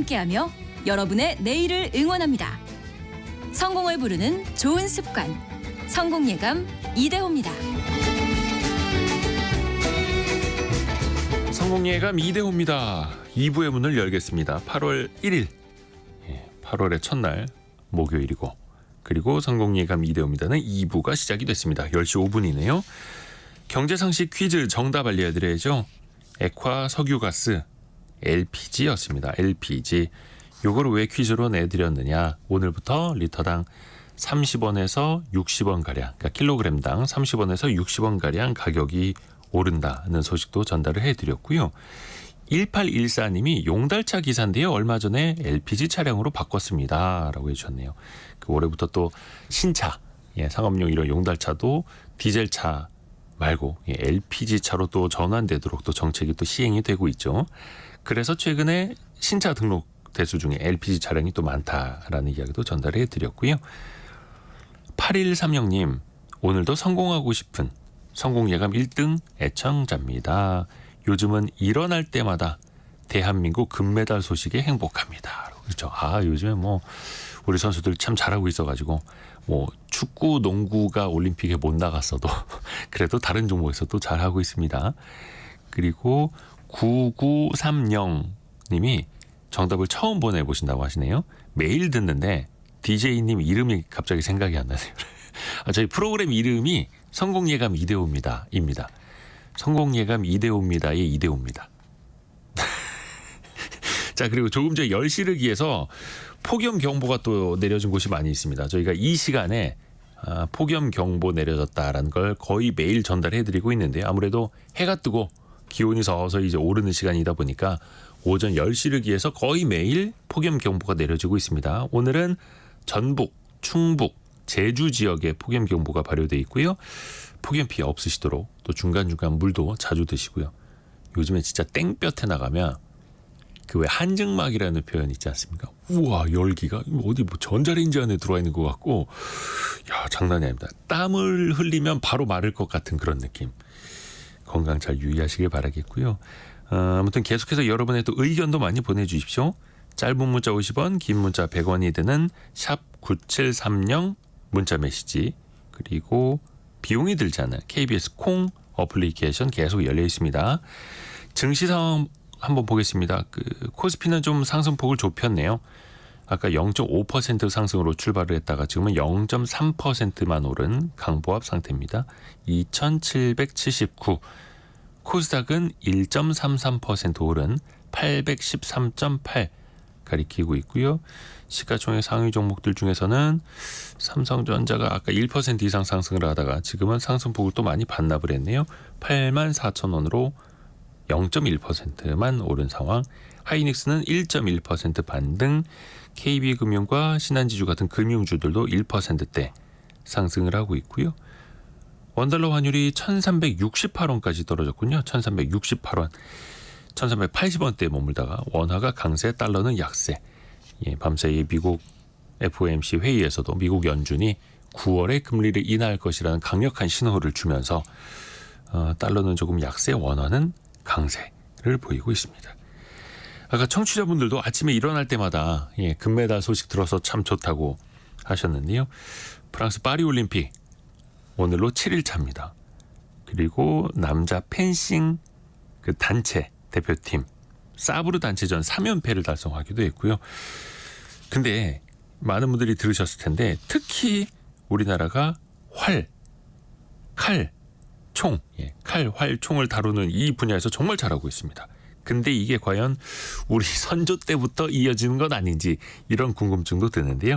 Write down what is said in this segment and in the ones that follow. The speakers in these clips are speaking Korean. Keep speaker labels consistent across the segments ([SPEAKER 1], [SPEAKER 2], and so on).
[SPEAKER 1] 함께하며 여러분의 내일을 응원합니다. 성공을 부르는 좋은 습관, 성공예감 이대호입니다.
[SPEAKER 2] 성공예감 이대호입니다. 2부의 문을 열겠습니다. 8월 1일, 8월의 첫날 목요일이고, 그리고 성공예감 이대호입니다는 2부가 시작이 됐습니다. 10시 5분이네요. 경제상식 퀴즈 정답 알려드려야죠. 액화 석유가스 LPG였습니다. LPG. 요거를 왜 퀴즈로 내드렸느냐. 오늘부터 리터당 30원에서 60원가량, 그러니까 킬로그램당 30원에서 60원가량 가격이 오른다는 소식도 전달을 해드렸고요. 1814님이 용달차 기사인데요. 얼마 전에 LPG 차량으로 바꿨습니다. 라고 해주셨네요. 그 올해부터 또 신차, 상업용 이런 용달차도 디젤차 말고 LPG 차로 또 전환되도록 또 정책이 또 시행이 되고 있죠. 그래서 최근에 신차 등록 대수 중에 LPG 차량이 또 많다라는 이야기도 전달해 드렸고요. 8130님, 오늘도 성공하고 싶은 성공예감 1등 애청자입니다. 요즘은 일어날 때마다 대한민국 금메달 소식에 행복합니다. 그렇죠. 요즘에 우리 선수들 참 잘하고 있어가지고 축구, 농구가 올림픽에 못 나갔어도 그래도 다른 종목에서 또 잘하고 있습니다. 그리고 9930님이 정답을 처음 보내보신다고 하시네요. 매일 듣는데 DJ님 이름이 갑자기 생각이 안 나네요. 저희 프로그램 이름이 성공예감 이대호입니다. 성공예감 이대호입니다의 이대호입니다. 자, 그리고 조금 전 10시를 기해서 폭염 경보가 또 내려진 곳이 많이 있습니다. 저희가 이 시간에 폭염 경보 내려졌다라는 걸 거의 매일 전달해드리고 있는데요. 아무래도 해가 뜨고 기온이 서서히 이제 오르는 시간이다 보니까 오전 10시를 기해서 거의 매일 폭염 경보가 내려지고 있습니다. 오늘은 전북, 충북, 제주 지역에 폭염 경보가 발효되어 있고요. 폭염 피해 없으시도록 또 중간중간 물도 자주 드시고요. 요즘에 진짜 땡볕에 나가면 그 왜 한증막이라는 표현 있지 않습니까? 우와, 열기가 어디 전자레인지 안에 들어와 있는 것 같고, 장난이 아닙니다. 땀을 흘리면 바로 마를 것 같은 그런 느낌. 건강 잘 유의하시길 바라겠고요. 아무튼 계속해서 여러분의 또 의견도 많이 보내주십시오. 짧은 문자 50원, 긴 문자 100원이 드는 샵 9730 문자 메시지, 그리고 비용이 들지 않은 KBS 콩 어플리케이션 계속 열려 있습니다. 증시 상황 한번 보겠습니다. 코스피는 좀 상승폭을 좁혔네요. 아까 0.5% 상승으로 출발을 했다가 지금은 0.3%만 오른 강보합 상태입니다. 2779. 코스닥은 1.33% 오른 813.8 가리키고 있고요. 시가총액 상위 종목들 중에서는 삼성전자가 아까 1% 이상 상승을 하다가 지금은 상승폭을 또 많이 반납을 했네요. 84,000원으로 0.1%만 오른 상황. 하이닉스는 1.1% 반등. KB금융과 신한지주 같은 금융주들도 1%대 상승을 하고 있고요. 원달러 환율이 1368원까지 떨어졌군요. 1368원. 1380원대에 머물다가 원화가 강세, 달러는 약세. 밤사이에 미국 FOMC 회의에서도 미국 연준이 9월에 금리를 인하할 것이라는 강력한 신호를 주면서 달러는 조금 약세, 원화는 강세를 보이고 있습니다. 아까 청취자분들도 아침에 일어날 때마다 금메달 소식 들어서 참 좋다고 하셨는데요. 프랑스 파리올림픽 오늘로 7일차입니다. 그리고 남자 펜싱 단체 대표팀 사브르 단체전 3연패를 달성하기도 했고요. 근데 많은 분들이 들으셨을 텐데 특히 우리나라가 활, 칼, 총, 칼, 활, 총을 다루는 이 분야에서 정말 잘하고 있습니다. 근데 이게 과연 우리 선조 때부터 이어지는 건 아닌지 이런 궁금증도 드는데요.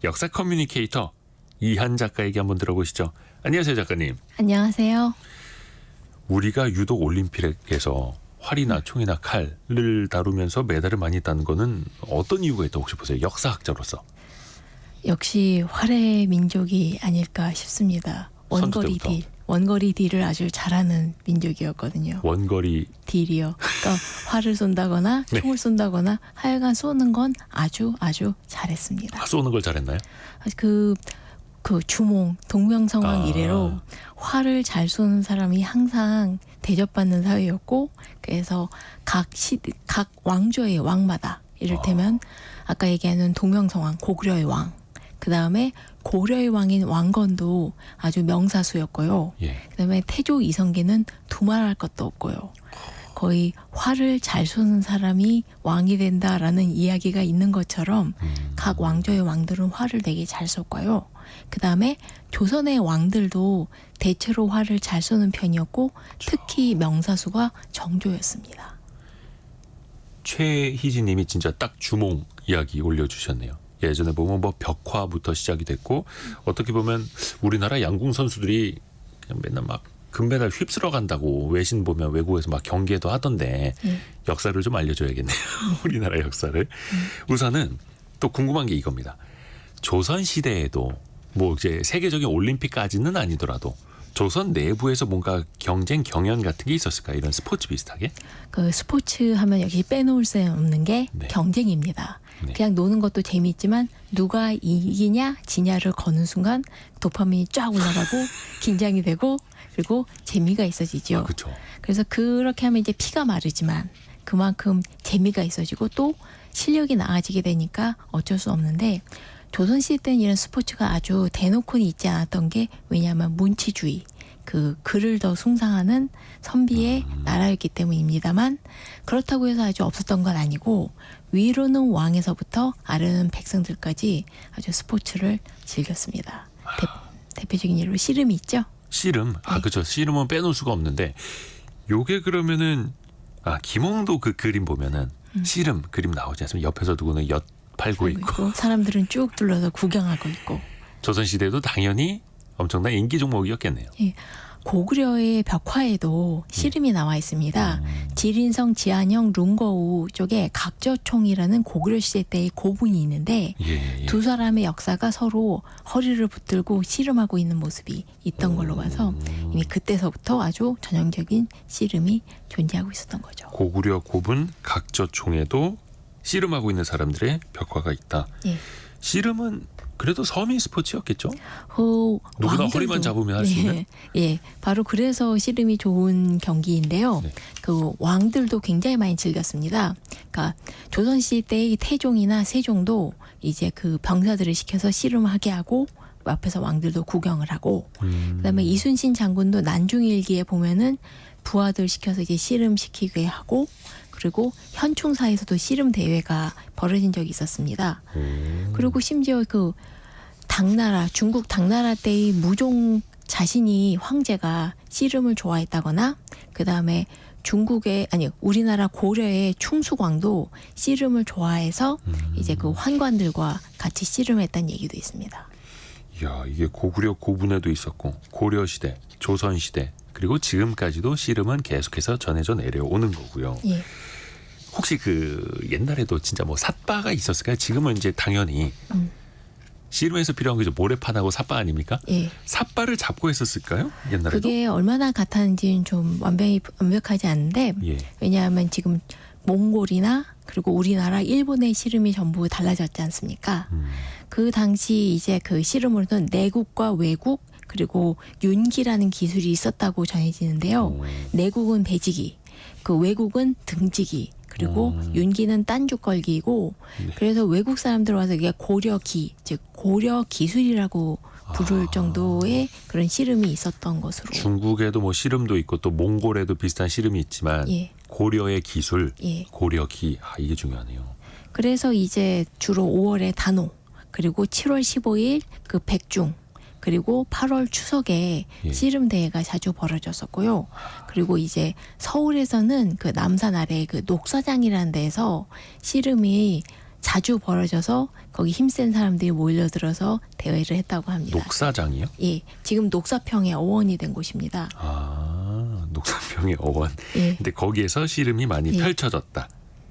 [SPEAKER 2] 역사 커뮤니케이터 이한 작가에게 한번 들어보시죠. 안녕하세요, 작가님.
[SPEAKER 3] 안녕하세요.
[SPEAKER 2] 우리가 유독 올림픽에서 활이나 총이나 칼을 다루면서 메달을 많이 딴 거는 어떤 이유가 있다고 혹시 보세요? 역사학자로서.
[SPEAKER 3] 역시 활의 민족이 아닐까 싶습니다. 원거리 딜을 아주 잘하는 민족이었거든요.
[SPEAKER 2] 원거리
[SPEAKER 3] 딜이요. 그러니까 활을 쏜다거나 총을 쏜다거나 하여간 쏘는 건 아주 잘했습니다.
[SPEAKER 2] 쏘는 걸 잘했나요?
[SPEAKER 3] 그 주몽 동명성왕 이래로 활을 잘 쏘는 사람이 항상 대접받는 사회였고, 그래서 각 왕조의 왕마다 이를테면 아까 얘기하는 동명성왕 고구려의 왕, 그 다음에 고려의 왕인 왕건도 아주 명사수였고요.
[SPEAKER 2] 예.
[SPEAKER 3] 그다음에 태조 이성계는 두말할 것도 없고요. 거의 활을 잘 쏘는 사람이 왕이 된다라는 이야기가 있는 것처럼 각 왕조의 왕들은 활을 되게 잘 쏘고요. 그다음에 조선의 왕들도 대체로 활을 잘 쏘는 편이었고 특히 명사수가 정조였습니다.
[SPEAKER 2] 최희진님이 진짜 딱 주몽 이야기 올려주셨네요. 예전에 보면 뭐 벽화부터 시작이 됐고 어떻게 보면 우리나라 양궁 선수들이 그냥 맨날 막 금메달 휩쓸어 간다고 외신 보면 외국에서 막 경기도 하던데 역사를 좀 알려줘야겠네요. 우리나라 역사를. 우선은 또 궁금한 게 이겁니다. 조선 시대에도 뭐 이제 세계적인 올림픽까지는 아니더라도 조선 내부에서 뭔가 경쟁 경연 같은 게 있었을까? 이런 스포츠 비슷하게?
[SPEAKER 3] 그 스포츠 하면 역시 빼놓을 수 없는 게
[SPEAKER 2] 네.
[SPEAKER 3] 경쟁입니다.
[SPEAKER 2] 네.
[SPEAKER 3] 그냥 노는 것도 재미있지만 누가 이기냐 지냐를 거는 순간 도파민이 쫙 올라가고 긴장이 되고 그리고 재미가 있어지죠.
[SPEAKER 2] 아, 그렇죠.
[SPEAKER 3] 그래서 그렇게 하면 이제 피가 마르지만 그만큼 재미가 있어지고 또 실력이 나아지게 되니까 어쩔 수 없는데 조선시대 때는 이런 스포츠가 아주 대놓고는 있지 않았던 게 왜냐하면 문치주의, 그 글을 더 숭상하는 선비의 나라였기 때문입니다만 그렇다고 해서 아주 없었던 건 아니고 위로는 왕에서부터 아래는 백성들까지 아주 스포츠를 즐겼습니다. 대표적인 예로 씨름이 있죠.
[SPEAKER 2] 씨름. 아,
[SPEAKER 3] 네.
[SPEAKER 2] 그렇죠. 씨름은 빼놓을 수가 없는데 요게 그러면은 김홍도 그 그림 보면은 씨름 그림 나오지 않습니까? 옆에서 누구는 엿 팔고 있고.
[SPEAKER 3] 사람들은 쭉 둘러서 구경하고 있고.
[SPEAKER 2] 조선시대도 당연히 엄청난 인기 종목이었겠네요.
[SPEAKER 3] 예, 고구려의 벽화에도 씨름이 나와 있습니다. 지린성 지안형 룽거우 쪽에 각저총이라는 고구려 시대 때의 고분이 있는데
[SPEAKER 2] 예, 예.
[SPEAKER 3] 두 사람의 역사가 서로 허리를 붙들고 씨름하고 있는 모습이 있던 걸로 봐서 이미 그때서부터 아주 전형적인 씨름이 존재하고 있었던 거죠.
[SPEAKER 2] 고구려 고분 각저총에도 씨름하고 있는 사람들의 벽화가 있다.
[SPEAKER 3] 예.
[SPEAKER 2] 씨름은 그래도 서민 스포츠였겠죠? 누구나
[SPEAKER 3] 왕들도-
[SPEAKER 2] 허리만 잡으면 할 수 있는?
[SPEAKER 3] 예, 바로 그래서 씨름이 좋은 경기인데요.
[SPEAKER 2] 네.
[SPEAKER 3] 그 왕들도 굉장히 많이 즐겼습니다. 그러니까 조선시대 때의 태종이나 세종도 이제 그 병사들을 시켜서 씨름하게 하고 앞에서 왕들도 구경을 하고 그다음에 이순신 장군도 난중일기에 보면은 부하들 시켜서 이제 씨름시키게 하고 그리고 현충사에서도 씨름 대회가 벌어진 적이 있었습니다. 그리고 심지어 그 당나라 중국 당나라 때의 무종 자신이 황제가 씨름을 좋아했다거나 그 다음에 중국의 아니 우리나라 고려의 충수광도 씨름을 좋아해서 이제 그 환관들과 같이 씨름했다는 얘기도 있습니다.
[SPEAKER 2] 이야, 이게 고구려 고분에도 있었고 고려 시대, 조선 시대 그리고 지금까지도 씨름은 계속해서 전해져 내려오는 거고요.
[SPEAKER 3] 예.
[SPEAKER 2] 혹시 그 옛날에도 진짜 뭐 삿바가 있었을까요? 지금은 이제 당연히 씨름에서 필요한 게 이제 모래판하고 삿바 아닙니까?
[SPEAKER 3] 예.
[SPEAKER 2] 삿바를 잡고 했었을까요? 옛날에도?
[SPEAKER 3] 그게 얼마나 같았는지는 좀 완벽하지 않은데
[SPEAKER 2] 예.
[SPEAKER 3] 왜냐하면 지금 몽골이나 그리고 우리나라, 일본의 씨름이 전부 달라졌지 않습니까? 그 당시 이제 그 씨름으로는 내국과 외국 그리고 윤기라는 기술이 있었다고 전해지는데요. 내국은 배지기, 그 외국은 등지기, 그리고 윤기는 딴죽 걸기이고 그래서 외국 사람들 와서 이게 고려기, 즉 고려 기술이라고 부를 정도의 그런 씨름이 있었던 것으로.
[SPEAKER 2] 중국에도 뭐 씨름도 있고 또 몽골에도 비슷한 씨름이 있지만
[SPEAKER 3] 예.
[SPEAKER 2] 고려의 기술,
[SPEAKER 3] 예.
[SPEAKER 2] 고려기 이게 중요하네요.
[SPEAKER 3] 그래서 이제 주로 5월에 단오, 그리고 7월 15일 그 백중, 그리고 8월 추석에
[SPEAKER 2] 예.
[SPEAKER 3] 씨름 대회가 자주 벌어졌었고요. 그리고 이제 서울에서는 그 남산 아래 그 녹사장이라는 데에서 씨름이 자주 벌어져서 거기 힘센 사람들이 몰려들어서 대회를 했다고 합니다.
[SPEAKER 2] 녹사장이요?
[SPEAKER 3] 예, 지금 녹사평의 어원이 된 곳입니다.
[SPEAKER 2] 녹사평의 어원.
[SPEAKER 3] 예.
[SPEAKER 2] 근데 거기에서 씨름이 많이
[SPEAKER 3] 예.
[SPEAKER 2] 펼쳐졌다.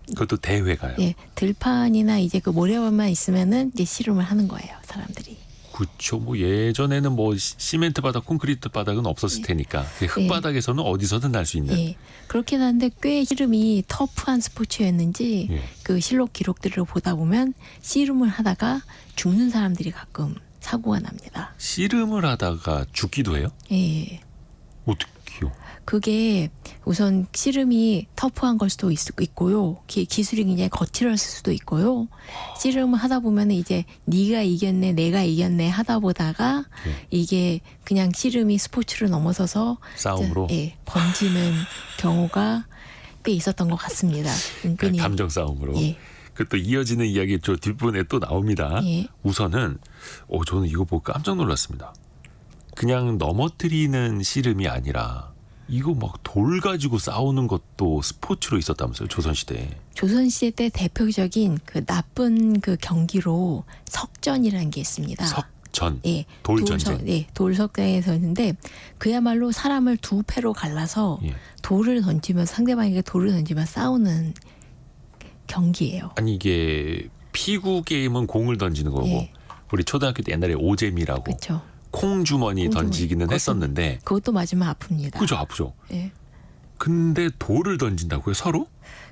[SPEAKER 2] 그것도 대회가요.
[SPEAKER 3] 예, 들판이나 이제 그 모래밭만 있으면은 이제 씨름을 하는 거예요, 사람들이.
[SPEAKER 2] 그렇죠. 뭐 예전에는 뭐 시멘트 바닥, 콘크리트 바닥은 없었을 테니까 흙바닥에서는 어디서든 날 수 있는.
[SPEAKER 3] 예, 그렇긴 한데 꽤 씨름이 터프한 스포츠였는지
[SPEAKER 2] 예.
[SPEAKER 3] 그 실록 기록들을 보다 보면 씨름을 하다가 죽는 사람들이 가끔 사고가 납니다.
[SPEAKER 2] 씨름을 하다가 죽기도 해요?
[SPEAKER 3] 예,
[SPEAKER 2] 어떻게 기호.
[SPEAKER 3] 그게 우선 씨름이 터프한 걸 수도 있고요. 기술이 굉장히 거칠었을 수도 있고요. 씨름을 하다 보면 이제 네가 이겼네, 내가 이겼네 하다 보다가
[SPEAKER 2] 예.
[SPEAKER 3] 이게 그냥 씨름이 스포츠로 넘어서서
[SPEAKER 2] 싸움으로
[SPEAKER 3] 예, 번지는 경우가 꽤 있었던 것 같습니다. 은근히.
[SPEAKER 2] 감정 싸움으로.
[SPEAKER 3] 예.
[SPEAKER 2] 그 또 이어지는 이야기 저 뒷부분에 또 나옵니다.
[SPEAKER 3] 예.
[SPEAKER 2] 우선은 저는 이거 보고 깜짝 놀랐습니다. 그냥 넘어뜨리는 씨름이 아니라 이거 막 돌 가지고 싸우는 것도 스포츠로 있었다면서요, 조선시대에.
[SPEAKER 3] 조선시대 때 대표적인 그 나쁜 그 경기로 석전이라는 게 있습니다.
[SPEAKER 2] 석전,
[SPEAKER 3] 예,
[SPEAKER 2] 돌전쟁.
[SPEAKER 3] 돌석전에서 있는데 그야말로 사람을 두 패로 갈라서
[SPEAKER 2] 예.
[SPEAKER 3] 돌을 던지면 상대방에게 돌을 던지면 싸우는 경기예요.
[SPEAKER 2] 아니 이게 피구 게임은 공을 던지는 거고
[SPEAKER 3] 예.
[SPEAKER 2] 우리 초등학교 때 옛날에 오재미라고
[SPEAKER 3] 그렇죠.
[SPEAKER 2] 콩주머니
[SPEAKER 3] 콩주머니.
[SPEAKER 2] 던지기는
[SPEAKER 3] 그것도-
[SPEAKER 2] 했었는데
[SPEAKER 3] 그것도 맞으면 아픕니다.
[SPEAKER 2] 그죠, 아프죠.
[SPEAKER 3] 예.
[SPEAKER 2] 근데 돌을 던진다고요, 서로?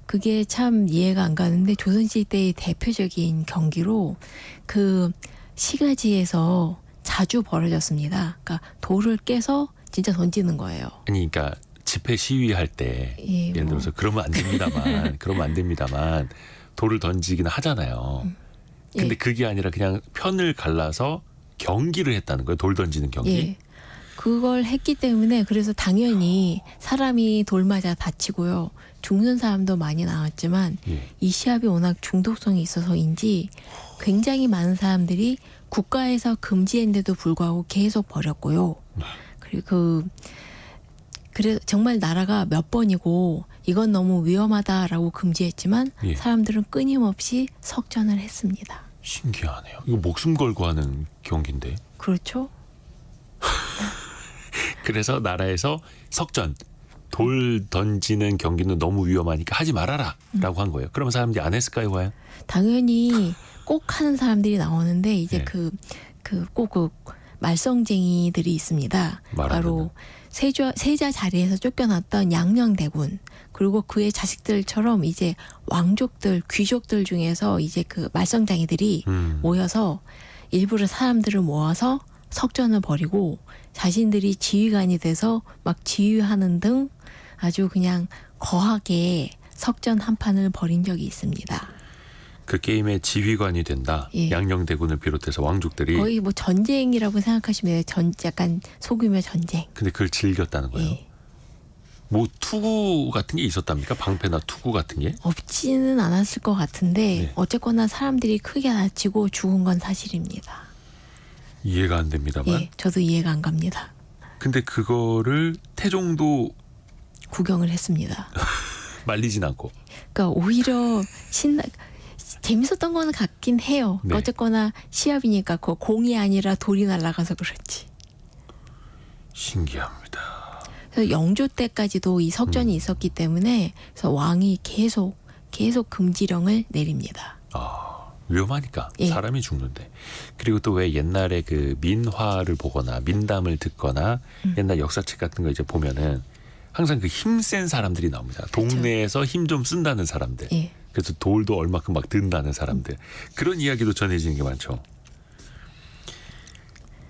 [SPEAKER 3] 그게 참 이해가 안 가는데 조선시대의 대표적인 경기로 그 시가지에서 자주 벌어졌습니다. 그러니까 돌을 깨서 진짜 던지는 거예요.
[SPEAKER 2] 아니 그러니까 집회 시위할 때
[SPEAKER 3] 예,
[SPEAKER 2] 예를 들어서 그러면 안 됩니다만 돌을 던지기는 하잖아요. 근데
[SPEAKER 3] 예.
[SPEAKER 2] 그게 아니라 그냥 편을 갈라서 경기를 했다는 거예요. 돌 던지는 경기.
[SPEAKER 3] 예. 그걸 했기 때문에 그래서 당연히 사람이 돌 맞아 다치고요. 죽는 사람도 많이 나왔지만
[SPEAKER 2] 예.
[SPEAKER 3] 이 시합이 워낙 중독성이 있어서인지 굉장히 많은 사람들이 국가에서 금지했는데도 불구하고 계속 벌였고요. 그리고 그래서 정말 나라가 몇 번이고 이건 너무 위험하다라고 금지했지만
[SPEAKER 2] 예.
[SPEAKER 3] 사람들은 끊임없이 석전을 했습니다.
[SPEAKER 2] 신기하네요. 이거 목숨 걸고 하는 경기인데.
[SPEAKER 3] 그렇죠?
[SPEAKER 2] 그래서 나라에서 석전, 돌 던지는 경기는 너무 위험하니까 하지 말아라라고 한 거예요. 그러면 사람들이 안 했을까요, 과연?
[SPEAKER 3] 당연히 꼭 하는 사람들이 나오는데 이제
[SPEAKER 2] 예.
[SPEAKER 3] 꼭 그 말썽쟁이들이 있습니다.
[SPEAKER 2] 말하자면.
[SPEAKER 3] 바로 세자 자리에서 쫓겨났던 양녕대군 그리고 그의 자식들처럼 이제 왕족들 귀족들 중에서 이제 그 말썽쟁이들이 모여서 일부러 사람들을 모아서 석전을 벌이고 자신들이 지휘관이 돼서 막 지휘하는 등 아주 그냥 거하게 석전 한 판을 벌인 적이 있습니다.
[SPEAKER 2] 그 게임의 지휘관이 된다.
[SPEAKER 3] 예.
[SPEAKER 2] 양녕대군을 비롯해서 왕족들이.
[SPEAKER 3] 거의 뭐 전쟁이라고 생각하시면 돼요. 약간 소규모 전쟁.
[SPEAKER 2] 근데 그걸 즐겼다는 거예요.
[SPEAKER 3] 예.
[SPEAKER 2] 뭐 투구 같은 게 있었답니까? 방패나 투구 같은 게?
[SPEAKER 3] 없지는 않았을 것 같은데
[SPEAKER 2] 네.
[SPEAKER 3] 어쨌거나 사람들이 크게 다치고 죽은 건 사실입니다.
[SPEAKER 2] 이해가 안 됩니다만.
[SPEAKER 3] 예, 저도 이해가 안 갑니다.
[SPEAKER 2] 근데 그거를 태종도
[SPEAKER 3] 구경을 했습니다.
[SPEAKER 2] 말리진 않고.
[SPEAKER 3] 그러니까 오히려 재밌었던 거는 같긴 해요.
[SPEAKER 2] 네.
[SPEAKER 3] 어쨌거나 시합이니까 그 공이 아니라 돌이 날아가서 그렇지.
[SPEAKER 2] 신기합니다.
[SPEAKER 3] 그래서 영조 때까지도 이 석전이 있었기 때문에 그래서 왕이 계속 금지령을 내립니다.
[SPEAKER 2] 위험하니까
[SPEAKER 3] 예.
[SPEAKER 2] 사람이 죽는데. 그리고 또 왜 옛날에 그 민화를 보거나 민담을 듣거나 옛날 역사책 같은 거 이제 보면은 항상 그 힘센 사람들이 나옵니다. 동네에서 힘 좀 쓴다는 사람들.
[SPEAKER 3] 예.
[SPEAKER 2] 그래서 돌도 얼마큼 막 든다는 사람들. 그런 이야기도 전해지는 게 많죠.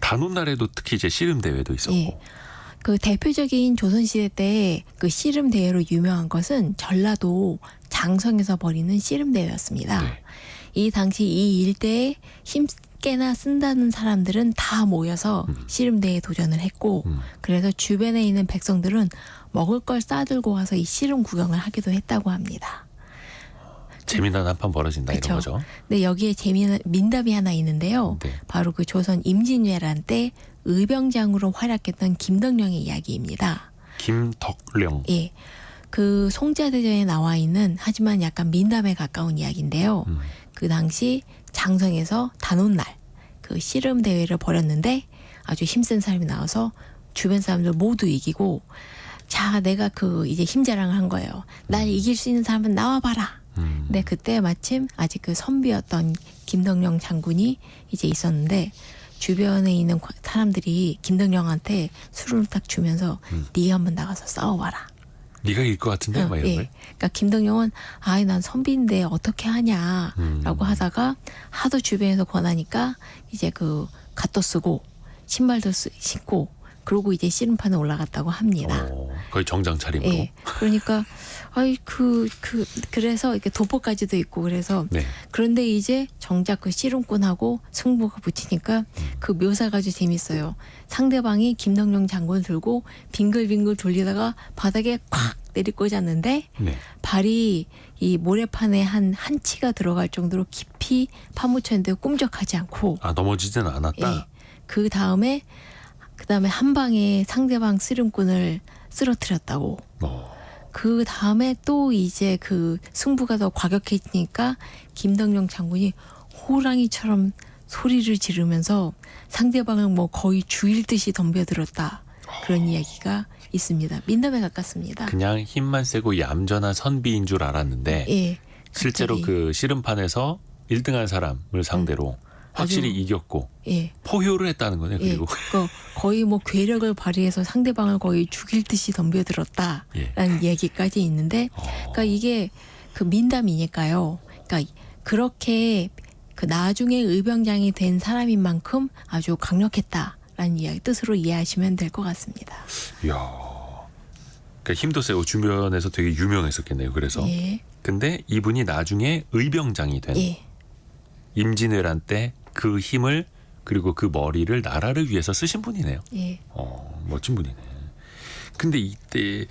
[SPEAKER 2] 단오날에도 특히 이제 씨름 대회도 있었고.
[SPEAKER 3] 예. 그 대표적인 조선시대 때 그 씨름 대회로 유명한 것은 전라도 장성에서 벌이는 씨름 대회였습니다.
[SPEAKER 2] 네.
[SPEAKER 3] 이 당시 이 일대에 힘께나 쓴다는 사람들은 다 모여서 씨름 대회에 도전을 했고 그래서 주변에 있는 백성들은 먹을 걸 싸들고 와서 이 씨름 구경을 하기도 했다고 합니다.
[SPEAKER 2] 재미난 한판 벌어진다
[SPEAKER 3] 그쵸.
[SPEAKER 2] 이런 거죠.
[SPEAKER 3] 근데 여기에 재미난 민담이 하나 있는데요.
[SPEAKER 2] 네.
[SPEAKER 3] 바로 그 조선 임진왜란 때 의병장으로 활약했던 김덕령의 이야기입니다.
[SPEAKER 2] 김덕령.
[SPEAKER 3] 예. 그 송자대전에 나와 있는 하지만 약간 민담에 가까운 이야기인데요. 그 당시 장성에서 단오날 그 씨름 대회를 벌였는데 아주 힘센 사람이 나와서 주변 사람들 모두 이기고 자 내가 그 이제 힘 자랑을 한 거예요. 날 이길 수 있는 사람은 나와봐라. 근데 그때 마침 아직 그 선비였던 김덕령 장군이 이제 있었는데 주변에 있는 사람들이 김덕령한테 술을 딱 주면서 네가 한번 나가서 싸워봐라.
[SPEAKER 2] 네가 이길 것 같은데 막 이런
[SPEAKER 3] 예.
[SPEAKER 2] 걸.
[SPEAKER 3] 그러니까 김덕령은 아이 난 선비인데 어떻게 하냐라고 하다가 하도 주변에서 권하니까 이제 그 갓도 쓰고 신발도 신고 그러고 이제 씨름판에 올라갔다고 합니다.
[SPEAKER 2] 거의 정장 차림으로.
[SPEAKER 3] 예. 그러니까 그래서 이렇게 도포까지도 있고 그래서
[SPEAKER 2] 네.
[SPEAKER 3] 그런데 이제 정작 그 씨름꾼하고 승부가 붙이니까 그 묘사가 아주 재밌어요. 상대방이 김덕령 장군을 들고 빙글빙글 돌리다가 바닥에 콱 내리꽂았는데
[SPEAKER 2] 네.
[SPEAKER 3] 발이 이 모래판에 한 치가 들어갈 정도로 깊이 파묻혔는데 꿈적하지 않고
[SPEAKER 2] 넘어지지는 않았다.
[SPEAKER 3] 예. 그 다음에 한 방에 상대방 씨름꾼을 쓰러뜨렸다고. 그 다음에 또 이제 그 승부가 더 과격해지니까 김덕령 장군이 호랑이처럼 소리를 지르면서 상대방을 뭐 거의 죽일 듯이 덤벼들었다. 그런 이야기가 있습니다. 민담에 가깝습니다.
[SPEAKER 2] 그냥 힘만 세고 얌전한 선비인 줄 알았는데
[SPEAKER 3] 예,
[SPEAKER 2] 실제로
[SPEAKER 3] 갑자기.
[SPEAKER 2] 그 씨름판에서 1등한 사람을 상대로 확실히
[SPEAKER 3] 아주,
[SPEAKER 2] 이겼고
[SPEAKER 3] 예,
[SPEAKER 2] 포효를 했다는 거네요. 그리고
[SPEAKER 3] 거의 뭐 괴력을 발휘해서 상대방을 거의 죽일 듯이 덤벼들었다라는
[SPEAKER 2] 예.
[SPEAKER 3] 얘기까지 있는데, 그러니까 이게 그 민담이니까요. 그러니까 그렇게 그 나중에 의병장이 된 사람인 만큼 아주 강력했다라는 이야기 뜻으로 이해하시면 될 것 같습니다.
[SPEAKER 2] 이야. 그러니까 힘도 세고 주변에서 되게 유명했었겠네요. 그래서
[SPEAKER 3] 예,
[SPEAKER 2] 근데 이분이 나중에 의병장이 된
[SPEAKER 3] 예,
[SPEAKER 2] 임진왜란 때 그 힘을 그리고 그 머리를 나라를 위해서 쓰신 분이네요.
[SPEAKER 3] 예.
[SPEAKER 2] 멋진 분이네. 근데 이때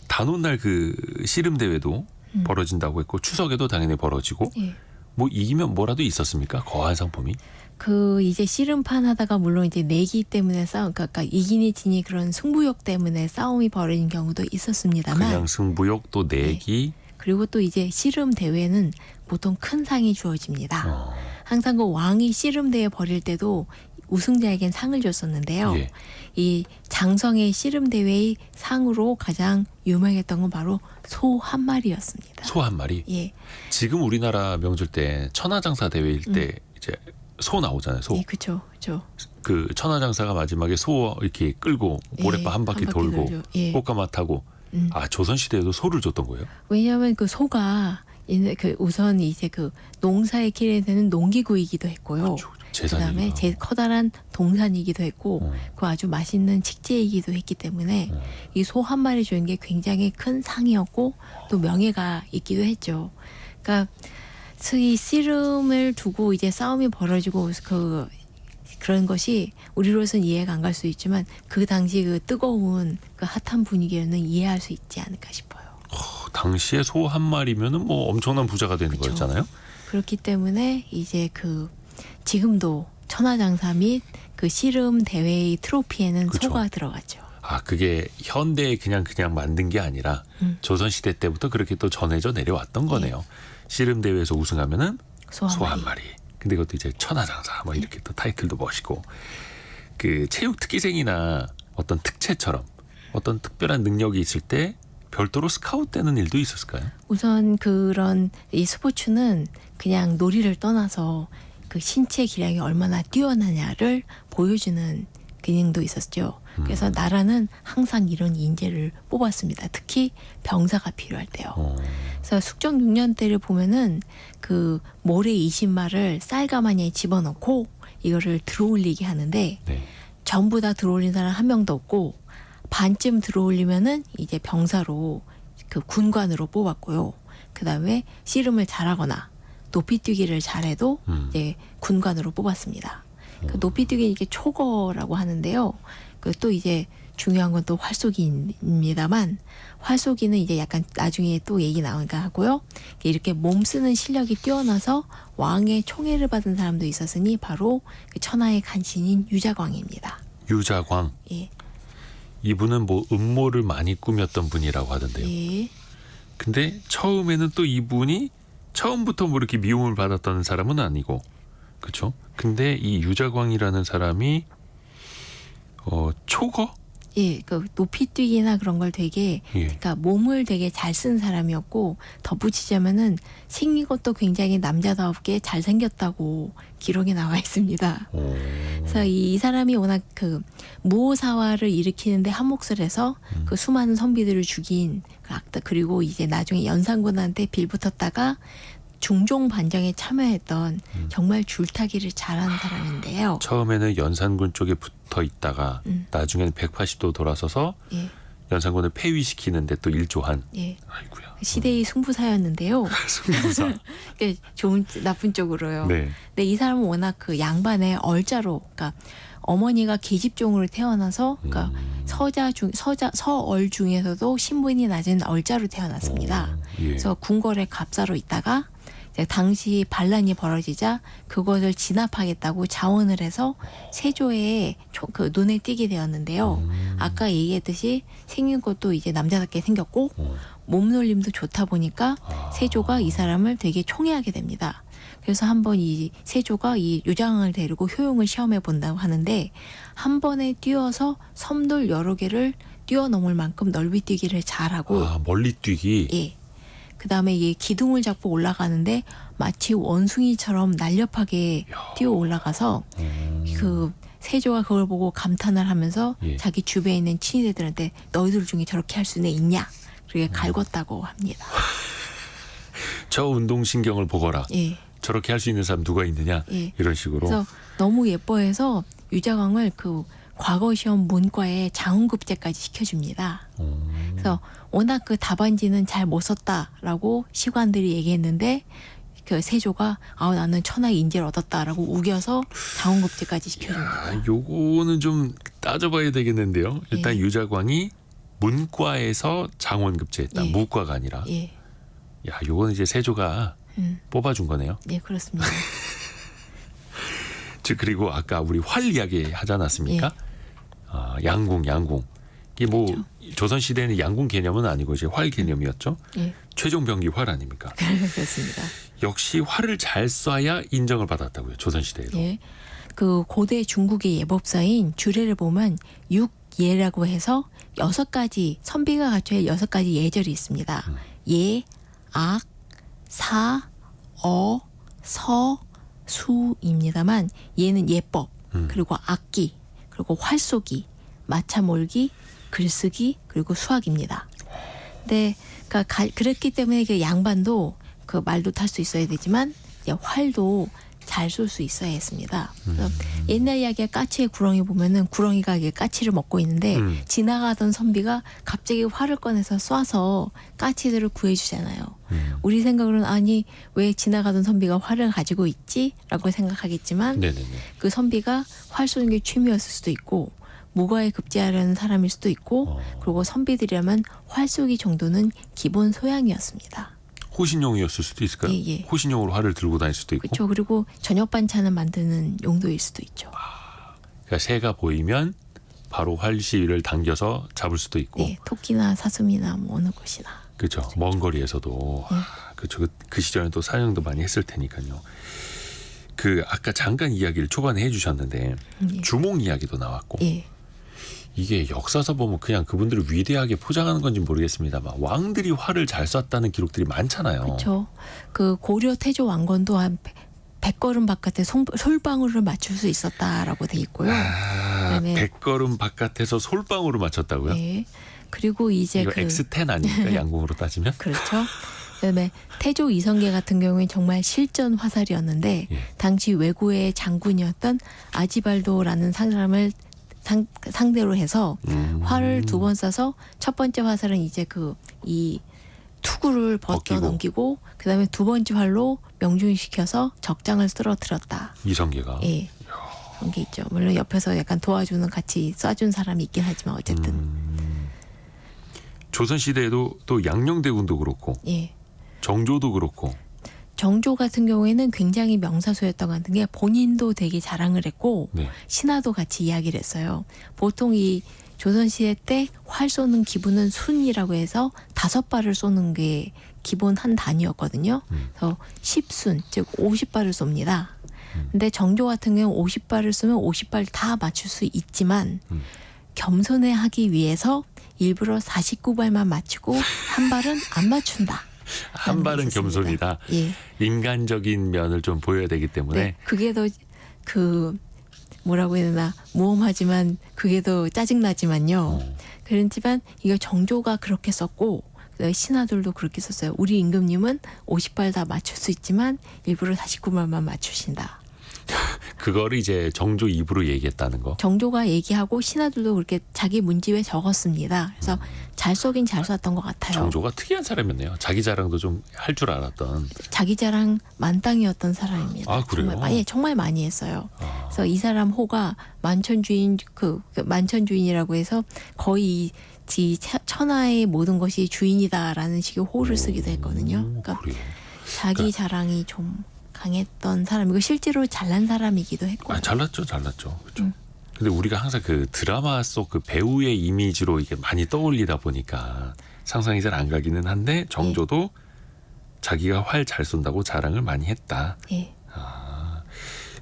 [SPEAKER 2] 단오날 그 씨름 대회도 벌어진다고 했고 추석에도 당연히 벌어지고
[SPEAKER 3] 예.
[SPEAKER 2] 뭐 이기면 뭐라도 있었습니까? 거한 상품이?
[SPEAKER 3] 그 이제 씨름판 하다가 물론 이제 내기 때문에 그러니까 이기니 지니 그런 승부욕 때문에 싸움이 벌어진 경우도 있었습니다만,
[SPEAKER 2] 그냥 승부욕 또 내기.
[SPEAKER 3] 그리고 또 이제 씨름 대회는 보통 큰 상이 주어집니다. 항상 그 왕이 씨름 대회 벌일 때도 우승자에겐 상을 줬었는데요.
[SPEAKER 2] 예.
[SPEAKER 3] 이 장성의 씨름 대회의 상으로 가장 유명했던 건 바로 소 한 마리였습니다.
[SPEAKER 2] 소 한 마리.
[SPEAKER 3] 예,
[SPEAKER 2] 지금 우리나라 명절 때 천하장사 대회일 때 이제 소 나오잖아요. 소.
[SPEAKER 3] 예, 그렇죠, 그렇죠.
[SPEAKER 2] 그 천하장사가 마지막에 소 이렇게 끌고 모래바 한 바퀴 돌고
[SPEAKER 3] 돌죠. 예.
[SPEAKER 2] 꽃가마 타고. 조선 시대에도 소를 줬던 거예요?
[SPEAKER 3] 왜냐하면 그 소가 그 우선 이제 그 농사의 길에 되는 농기구이기도 했고요. 그다음에 제일 커다란 동산이기도 했고 그 아주 맛있는 식재이기도 했기 때문에 이 소 한 마리 주는 게 굉장히 큰 상이었고 또 명예가 있기도 했죠. 그러니까 이 씨름을 두고 이제 싸움이 벌어지고 그런 것이 우리로서는 이해가 안 갈 수 있지만 그 당시 그 뜨거운 그 핫한 분위기에는 이해할 수 있지 않을까 싶어요.
[SPEAKER 2] 당시에 소 한 마리면은 뭐 엄청난 부자가 되는
[SPEAKER 3] 그쵸.
[SPEAKER 2] 거였잖아요.
[SPEAKER 3] 그렇기 때문에 이제 그 지금도 천하장사 및 그 씨름 대회의 트로피에는
[SPEAKER 2] 그쵸.
[SPEAKER 3] 소가 들어가죠.
[SPEAKER 2] 그게 현대에 그냥 만든 게 아니라 조선 시대 때부터 그렇게 또 전해져 내려왔던 거네요. 씨름 대회에서 우승하면은
[SPEAKER 3] 소 한 마리.
[SPEAKER 2] 근데 그것도 이제 천하장사 뭐 이렇게 또 타이틀도 멋있고 그 체육 특기생이나 어떤 특채처럼 어떤 특별한 능력이 있을 때 별도로 스카웃되는 일도 있었을까요?
[SPEAKER 3] 우선 그런 이 스포츠는 그냥 놀이를 떠나서 그 신체 기량이 얼마나 뛰어나냐를 보여주는 기능도 있었죠. 그래서 나라는 항상 이런 인재를 뽑았습니다. 특히 병사가 필요할 때요. 그래서 숙종 6년 때를 보면은 그 모래 20마를 쌀가마니에 집어넣고 이거를 들어올리게 하는데
[SPEAKER 2] 네.
[SPEAKER 3] 전부 다 들어올린 사람 한 명도 없고 반쯤 들어올리면은 이제 병사로 그 군관으로 뽑았고요. 그다음에 씨름을 잘하거나 높이뛰기를 잘해도 이제 군관으로 뽑았습니다. 그 높이뛰기 이게 초거라고 하는데요. 그 또 이제 중요한 건 또 활쏘기입니다만 활쏘기는 이제 약간 나중에 또 얘기 나오니까 하고요. 이렇게 몸 쓰는 실력이 뛰어나서 왕의 총애를 받은 사람도 있었으니 바로 그 천하의 간신인 유자광입니다.
[SPEAKER 2] 유자광.
[SPEAKER 3] 예.
[SPEAKER 2] 이분은 뭐 음모를 많이 꾸몄던 분이라고 하던데요.
[SPEAKER 3] 예.
[SPEAKER 2] 근데 처음에는 또 이분이 처음부터 뭐 이렇게 미움을 받았던 사람은 아니고 그렇죠? 근데 이 유자광이라는 사람이 초거?
[SPEAKER 3] 예, 그 높이뛰기나 그런 걸 되게,
[SPEAKER 2] 예.
[SPEAKER 3] 그러니까 몸을 되게 잘 쓴 사람이었고 덧붙이자면은 생긴 것도 굉장히 남자다웠게 잘 생겼다고 기록에 나와 있습니다. 그래서 이 사람이 워낙 그 무오사화를 일으키는데 한몫을 해서 그 수많은 선비들을 죽인 그 악다, 그리고 이제 나중에 연산군한테 빌붙었다가 중종 반정에 참여했던 정말 줄타기를 잘하는 사람인데요.
[SPEAKER 2] 처음에는 연산군 쪽에 붙어 있다가 나중에는 180도 돌아서서
[SPEAKER 3] 예,
[SPEAKER 2] 연산군을 폐위시키는데 또 일조한.
[SPEAKER 3] 예.
[SPEAKER 2] 아이고야.
[SPEAKER 3] 시대의 승부사였는데요.
[SPEAKER 2] 승부사.
[SPEAKER 3] 이게 좋은 나쁜 쪽으로요.
[SPEAKER 2] 네.
[SPEAKER 3] 근데 이 사람은 워낙 그 양반의 얼자로, 그러니까 어머니가 계집종으로 태어나서, 그러니까 서얼 중에서도 신분이 낮은 얼자로 태어났습니다.
[SPEAKER 2] 예.
[SPEAKER 3] 그래서 궁궐의 갑사로 있다가 이제 당시 반란이 벌어지자 그것을 진압하겠다고 자원을 해서 세조의 그 눈에 띄게 되었는데요. 아까 얘기했듯이 생긴 것도 이제 남자답게 생겼고 몸놀림도 좋다 보니까 세조가 이 사람을 되게 총애하게 됩니다. 그래서 한번 이 세조가 이 유장을 데리고 효용을 시험해 본다고 하는데 한 번에 뛰어서 섬돌 여러 개를 뛰어넘을 만큼 넓이 뛰기를 잘하고
[SPEAKER 2] 멀리 뛰기.
[SPEAKER 3] 예. 그다음에 이 기둥을 잡고 올라가는데 마치 원숭이처럼 날렵하게 뛰어 올라가서 그 세조가 그걸 보고 감탄을 하면서
[SPEAKER 2] 예.
[SPEAKER 3] 자기 주변에 있는 친위대들한테 너희들 중에 저렇게 할 수는 있냐? 그렇게 갈궜다고 합니다.
[SPEAKER 2] 저 운동신경을 보거라.
[SPEAKER 3] 예.
[SPEAKER 2] 저렇게 할 수 있는 사람 누가 있느냐.
[SPEAKER 3] 예.
[SPEAKER 2] 이런 식으로.
[SPEAKER 3] 그래서 너무 예뻐해서 유자광을 그 과거 시험 문과에 장훈급제까지 시켜줍니다. 그래서 워낙 그 답안지는 잘 못 썼다라고 시관들이 얘기했는데 그 세조가 나는 천하의 인재를 얻었다라고 우겨서 장훈급제까지 시켜줍니다.
[SPEAKER 2] 요거는 좀 따져봐야 되겠는데요. 일단
[SPEAKER 3] 예.
[SPEAKER 2] 유자광이 문과에서 장원급제했다.
[SPEAKER 3] 예.
[SPEAKER 2] 무과가 아니라.
[SPEAKER 3] 예,
[SPEAKER 2] 야, 요거는 이제 세조가 뽑아준 거네요.
[SPEAKER 3] 네 그렇습니다.
[SPEAKER 2] 즉 그리고 아까 우리 활 이야기 하지 않았습니까? 양궁. 이게 뭐
[SPEAKER 3] 그렇죠.
[SPEAKER 2] 조선 시대에는 양궁 개념은 아니고 이제 활 개념이었죠.
[SPEAKER 3] 예,
[SPEAKER 2] 최종병기 활 아닙니까?
[SPEAKER 3] 그렇습니다.
[SPEAKER 2] 역시 활을 잘 쏴야 인정을 받았다고요. 조선 시대에도.
[SPEAKER 3] 예, 그 고대 중국의 예법사인 주례를 보면 육예라고 해서 6가지 선비가 갖춰야 6가지 예절이 있습니다. 예, 악, 사, 어, 서, 수입니다만 예는 예법, 그리고 악기, 그리고 활쏘기, 마차 몰기, 글쓰기, 그리고 수학입니다. 네, 그러니까 그렇기 때문에 그 양반도 그 말도 탈 수 있어야 되지만 활도 잘 쏠 수 있어야 했습니다. 그래서 옛날 이야기에 까치의 구렁이 보면은 구렁이가 이게 까치를 먹고 있는데 지나가던 선비가 갑자기 활을 꺼내서 쏴서 까치들을 구해주잖아요. 우리 생각으로는 아니 왜 지나가던 선비가 활을 가지고 있지라고 생각하겠지만
[SPEAKER 2] 네네네.
[SPEAKER 3] 그 선비가 활 쏘는 게 취미였을 수도 있고 무과에 급제하려는 사람일 수도 있고 그리고 선비들이라면 활 쏘기 정도는 기본 소양이었습니다.
[SPEAKER 2] 호신용이었을 수도 있을까요?
[SPEAKER 3] 예, 예.
[SPEAKER 2] 호신용으로 활을 들고 다닐 수도 있고.
[SPEAKER 3] 그렇죠. 그리고 저녁 반찬을 만드는 용도일 수도 있죠.
[SPEAKER 2] 그러니까 새가 보이면 바로 활시를 당겨서 잡을 수도 있고.
[SPEAKER 3] 네, 토끼나 사슴이나 뭐 어느 곳이나.
[SPEAKER 2] 그렇죠. 먼 거리에서도. 그렇죠. 그 시절에는 또 사냥도 많이 했을 테니까요. 그 아까 잠깐 이야기를 초반에 해주셨는데
[SPEAKER 3] 예.
[SPEAKER 2] 주몽 이야기도 나왔고.
[SPEAKER 3] 예.
[SPEAKER 2] 이게 역사서 보면 그냥 그분들을 위대하게 포장하는 건지 모르겠습니다만 왕들이 활을 잘 쐈다는 기록들이 많잖아요.
[SPEAKER 3] 그렇죠. 그 고려 태조 왕건도 한 100걸음 바깥에 솔방울을 맞출 수 있었다라고 돼 있고요. 그다음에
[SPEAKER 2] 100걸음 바깥에서 솔방울을 맞췄다고요?
[SPEAKER 3] 네. 그리고 이제
[SPEAKER 2] 이거
[SPEAKER 3] 그
[SPEAKER 2] X10 아닙니까? 양궁으로 따지면?
[SPEAKER 3] 그렇죠. 그다음에 태조 이성계 같은 경우에는 정말 실전 화살이었는데
[SPEAKER 2] 예.
[SPEAKER 3] 당시 외구의 장군이었던 아지발도라는 사람을 상대로 해서 활을 2번 쏴서 첫 번째 화살은 이제 이 투구를
[SPEAKER 2] 벗기고.
[SPEAKER 3] 넘기고 그다음에 2번째 활로 명중시켜서 적장을 쓰러뜨렸다.
[SPEAKER 2] 이성계가.
[SPEAKER 3] 예. 그런 게 있죠. 물론 옆에서 약간 도와주는 같이 쏴준 사람이 있긴 하지만 어쨌든.
[SPEAKER 2] 조선 시대에도 또 양녕대군도 그렇고
[SPEAKER 3] 예.
[SPEAKER 2] 정조도 그렇고.
[SPEAKER 3] 정조 같은 경우에는 굉장히 명사수였던 것 같은 게 본인도 되게 자랑을 했고
[SPEAKER 2] 네.
[SPEAKER 3] 신하도 같이 이야기를 했어요. 보통 이 조선시대 때 활 쏘는 기분은 순이라고 해서 5발을 쏘는 게 기본 한 단위였거든요. 그래서 10순 즉 50발을 쏩니다. 근데 정조 같은 경우는 50발을 쏘면 50발 다 맞출 수 있지만 겸손해하기 위해서 일부러 49발만 맞추고 한 발은 안 맞춘다.
[SPEAKER 2] 한 발은 겸손이다.
[SPEAKER 3] 예.
[SPEAKER 2] 인간적인 면을 좀 보여야 되기 때문에.
[SPEAKER 3] 네, 그게 더 뭐라고 해야 되나 모험하지만 그게 더 짜증나지만요. 그렇지만 이거 정조가 그렇게 썼고 신하들도 그렇게 썼어요. 우리 임금님은 50발 다 맞출 수 있지만 일부러 49발만 맞추신다.
[SPEAKER 2] 그거를 이제 정조 입으로 얘기했다는 거.
[SPEAKER 3] 정조가 얘기하고 신하들도 그렇게 자기 문집에 적었습니다. 그래서 잘 쏘긴 잘 쐈던 것 같아요.
[SPEAKER 2] 정조가 특이한 사람이었네요. 자기 자랑도 좀 할 줄 알았던.
[SPEAKER 3] 자기 자랑 만땅이었던 사람입니다.
[SPEAKER 2] 아, 그래요?
[SPEAKER 3] 정말 많이 했어요.
[SPEAKER 2] 아,
[SPEAKER 3] 그래서 이 사람 호가 만천주인 그 만천주인이라고 해서 거의 이 천하의 모든 것이 주인이다라는 식의 호를 쓰기도 했거든요. 그러니까
[SPEAKER 2] 그래요.
[SPEAKER 3] 자기
[SPEAKER 2] 그러니까-
[SPEAKER 3] 자랑이 좀 강했던 사람이고 실제로 잘난 사람이기도 했고.
[SPEAKER 2] 아, 잘났죠. 그렇죠. 근데 우리가 항상 그 드라마 속 그 배우의 이미지로 이게 많이 떠올리다 보니까 상상이 잘 안 가기는 한데 정조도 자기가 활 잘 쏜다고 자랑을 많이 했다.
[SPEAKER 3] 예.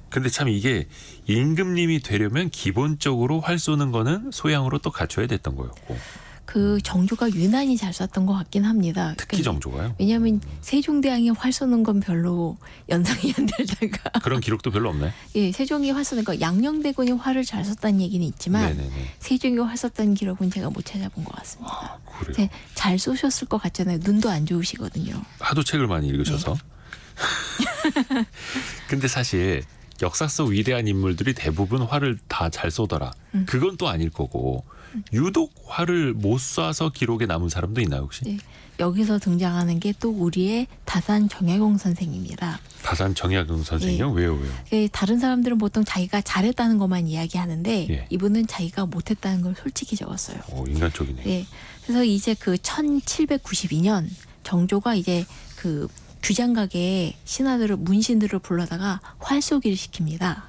[SPEAKER 2] 근데 참 이게 임금님이 되려면 기본적으로 활 쏘는 거는 소양으로 또 갖춰야 됐던 거였고,
[SPEAKER 3] 그 정조가 유난히 잘 쐈던 것 같긴 합니다.
[SPEAKER 2] 특히 정조가요.
[SPEAKER 3] 왜냐하면 세종대왕이 활 쏘는 건 별로 연상이 안 되다가
[SPEAKER 2] 그런 기록도 별로 없나요?
[SPEAKER 3] 예, 세종이 활 쏘는 거 양녕대군이 활을 잘 쐈다는 얘기는 있지만
[SPEAKER 2] 네네네.
[SPEAKER 3] 세종이 활 쐈다는 기록은 제가 못 찾아본 것 같습니다.
[SPEAKER 2] 아, 그래요.
[SPEAKER 3] 네, 잘 쏘셨을 것 같잖아요. 눈도 안 좋으시거든요.
[SPEAKER 2] 하도 책을 많이 읽으셔서. 근데 사실 역사 속 위대한 인물들이 대부분 활을 다 잘 쏘더라. 그건 또 아닐 거고 유독 활을 못 쏴서 기록에 남은 사람도 있나요 혹시?
[SPEAKER 3] 네, 여기서 등장하는 게 또 우리의 다산 정약용 선생입니다.
[SPEAKER 2] 다산 정약용 선생이요? 왜요?
[SPEAKER 3] 다른 사람들은 보통 자기가 잘했다는 것만 이야기하는데
[SPEAKER 2] 예.
[SPEAKER 3] 이분은 자기가 못했다는 걸 솔직히 적었어요.
[SPEAKER 2] 인간적이네.
[SPEAKER 3] 네, 그래서 이제 그 1792년 정조가 이제 그 규장각에 신하들을 문신들을 불러다가 활 쏘기를 시킵니다.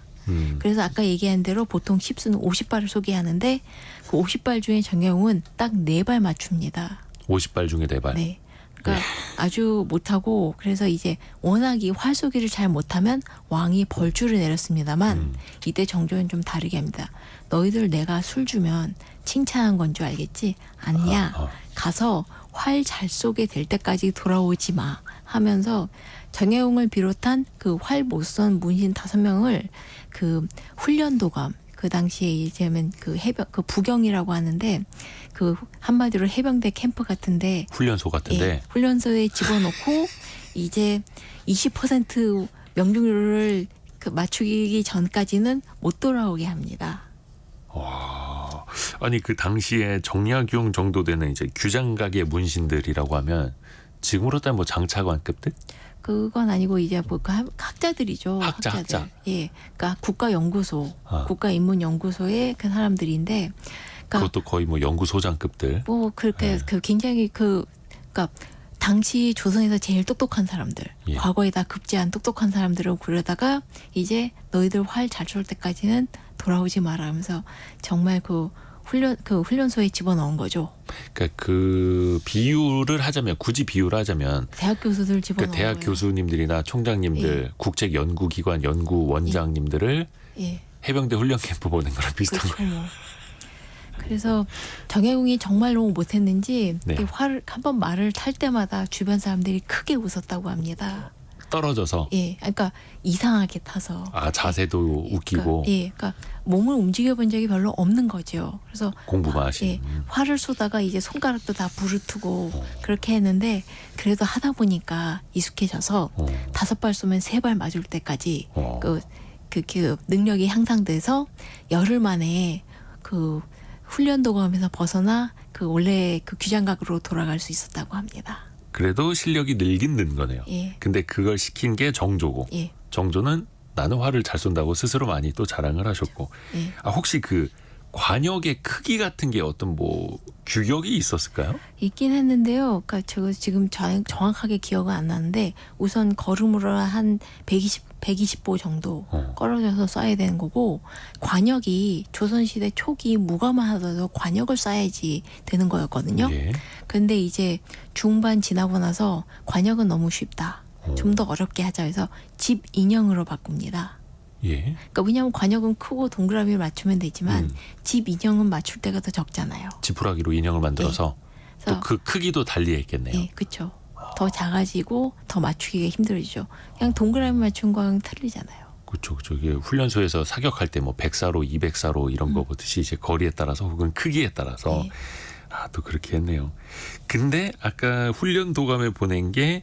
[SPEAKER 3] 그래서 아까 얘기한 대로 보통 십수는 50발을 쏘게 하는데 그 50발 중에 정약용은 딱 4발 맞춥니다.
[SPEAKER 2] 50발 중에 4발.
[SPEAKER 3] 네. 그러니까 아주 못하고 그래서 이제 워낙 이 활 쏘기를 잘 못하면 왕이 벌주를 내렸습니다만 이때 정조는 좀 다르게 합니다. 너희들 내가 술 주면 칭찬한 건 줄 알겠지? 아니야. 가서 활 잘 쏘게 될 때까지 돌아오지 마 하면서 정약용을 비롯한 그 활 못 쏜 문신 5명을 그 훈련도감 그 당시에 이제면 그 해병 그 부경이라고 하는데 그 한마디로 해병대 캠프 같은데
[SPEAKER 2] 훈련소 같은데.
[SPEAKER 3] 예, 훈련소에 집어넣고 이제 20% 명중률을 그 맞추기 전까지는 못 돌아오게 합니다.
[SPEAKER 2] 와, 아니 그 당시에 정약용 정도 되는 이제 규장각의 문신들이라고 하면 지금으로 따면 뭐 장차관급들?
[SPEAKER 3] 그건 아니고 이제 뭐 그 학자들이죠.
[SPEAKER 2] 학자.
[SPEAKER 3] 예, 그러니까 국가연구소,
[SPEAKER 2] 아.
[SPEAKER 3] 국가인문연구소의 그 사람들인데, 그러니까
[SPEAKER 2] 그것도 거의 뭐 연구소장급들.
[SPEAKER 3] 뭐 그렇게
[SPEAKER 2] 네.
[SPEAKER 3] 그 굉장히 그러니까 당시 조선에서 제일 똑똑한 사람들,
[SPEAKER 2] 예.
[SPEAKER 3] 과거에다 급제한 똑똑한 사람들을 고려다가 이제 너희들 활 잘 쏠 때까지는 돌아오지 마라 하면서 정말 그 훈련소에 집어넣은 거죠.
[SPEAKER 2] 그러니까 그 비유를 하자면 굳이 비유를 하자면
[SPEAKER 3] 대학 교수들
[SPEAKER 2] 그
[SPEAKER 3] 집어넣은
[SPEAKER 2] 대학
[SPEAKER 3] 거예요.
[SPEAKER 2] 교수님들이나 총장님들, 국책연구기관 연구원장님들을
[SPEAKER 3] 예.
[SPEAKER 2] 해병대 훈련 캠프 보낸 거랑 비슷한
[SPEAKER 3] 그렇죠.
[SPEAKER 2] 거예요.
[SPEAKER 3] 뭐. 그래서 정약용이 정말 너무 못했는지
[SPEAKER 2] 네.
[SPEAKER 3] 활을 한번 말을 탈 때마다 주변 사람들이 크게 웃었다고 합니다.
[SPEAKER 2] 떨어져서
[SPEAKER 3] 예, 그러니까 이상하게 타서.
[SPEAKER 2] 자세도 웃기고
[SPEAKER 3] 그러니까, 예, 그러니까 몸을 움직여 본 적이 별로 없는 거죠. 그래서
[SPEAKER 2] 공부만 하신.
[SPEAKER 3] 예, 활을 쏘다가 이제 손가락도 다 부르트고 그렇게 했는데 그래도 하다 보니까 익숙해져서 5발 쏘면 3발 맞을 때까지 그 능력이 향상돼서 열흘 만에 그 훈련도감에서 벗어나 그 원래 그 규장각으로 돌아갈 수 있었다고 합니다.
[SPEAKER 2] 그래도 실력이 늘긴 는 거네요.
[SPEAKER 3] 예.
[SPEAKER 2] 근데 그걸 시킨 게 정조고
[SPEAKER 3] 예.
[SPEAKER 2] 정조는 나는 활을 잘 쏜다고 스스로 많이 또 자랑을 하셨고
[SPEAKER 3] 예.
[SPEAKER 2] 혹시 그 관역의 크기 같은 게 어떤 뭐 규격이 있었을까요?
[SPEAKER 3] 있긴 했는데요. 그러니까 저 지금 정확하게 기억은 안 나는데 우선 걸음으로 한 120보 정도 걸어져서 쏴야 되는 거고 관역이 조선시대 초기 무가만 하더라도 관역을 쏴야지 되는 거였거든요.
[SPEAKER 2] 예.
[SPEAKER 3] 근데 이제 중반 지나고 나서 관역은 너무 쉽다. 좀 더 어렵게 하자 해서 집 인형으로 바꿉니다.
[SPEAKER 2] 예.
[SPEAKER 3] 그러니까 왜냐하면 관역은 크고 동그라미를 맞추면 되지만 집 인형은 맞출 때가 더 적잖아요.
[SPEAKER 2] 지푸라기로 인형을 만들어서 또
[SPEAKER 3] 그래서
[SPEAKER 2] 그 크기도 달리 했겠네요.
[SPEAKER 3] 예, 그렇죠. 더 작아지고 더 맞추기가 힘들어지죠. 그냥 동그라미 맞춘 거랑 틀리잖아요.
[SPEAKER 2] 그렇죠. 저기 훈련소에서 사격할 때 뭐 100사로, 200사로 이런 거 보듯이 이제 거리에 따라서 혹은 크기에 따라서
[SPEAKER 3] 예.
[SPEAKER 2] 또 그렇게 했네요. 근데 아까 훈련 도감에 보낸 게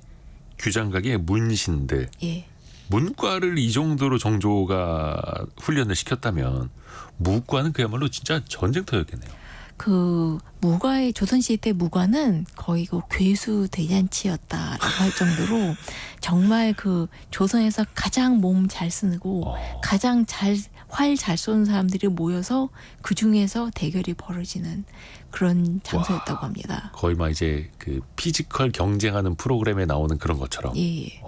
[SPEAKER 2] 규장각의 문신들.
[SPEAKER 3] 예.
[SPEAKER 2] 문과를 이 정도로 정조가 훈련을 시켰다면 무과는 그야말로 진짜 전쟁터였겠네요.
[SPEAKER 3] 그 무과의 조선시대 무과는 거의 그 괴수 대잔치였다라고 할 정도로 정말 그 조선에서 가장 몸 잘 쓰고 가장 활 잘 쏘는 사람들이 모여서 그 중에서 대결이 벌어지는 그런 장소였다고 합니다.
[SPEAKER 2] 거의 막 이제 그 피지컬 경쟁하는 프로그램에 나오는 그런 것처럼.
[SPEAKER 3] 예.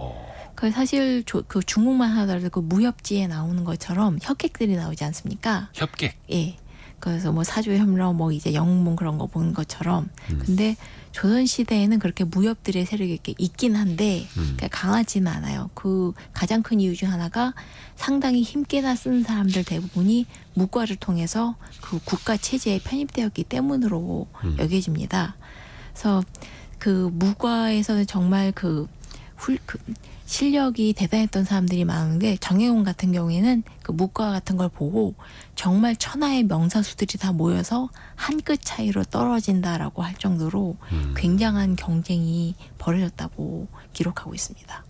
[SPEAKER 3] 그 사실 그 중국만 하더라도 그 무협지에 나오는 것처럼 협객들이 나오지 않습니까?
[SPEAKER 2] 협객.
[SPEAKER 3] 예. 그래서 뭐 사주협러 뭐 이제 영웅문 그런 거 보는 것처럼. 근데 조선 시대에는 그렇게 무협들의 세력이 이렇게 있긴 한데 강하지는 않아요. 그 가장 큰 이유 중 하나가 상당히 힘께나 쓴 사람들 대부분이 무과를 통해서 그 국가 체제에 편입되었기 때문으로 여겨집니다. 그래서 그 무과에서는 정말 그 실력이 대단했던 사람들이 많은데 정혜원 같은 경우에는 그 무과 같은 걸 보고 정말 천하의 명사수들이 다 모여서 한 끗 차이로 떨어진다라고 할 정도로 굉장한 경쟁이 벌어졌다고 기록하고 있습니다.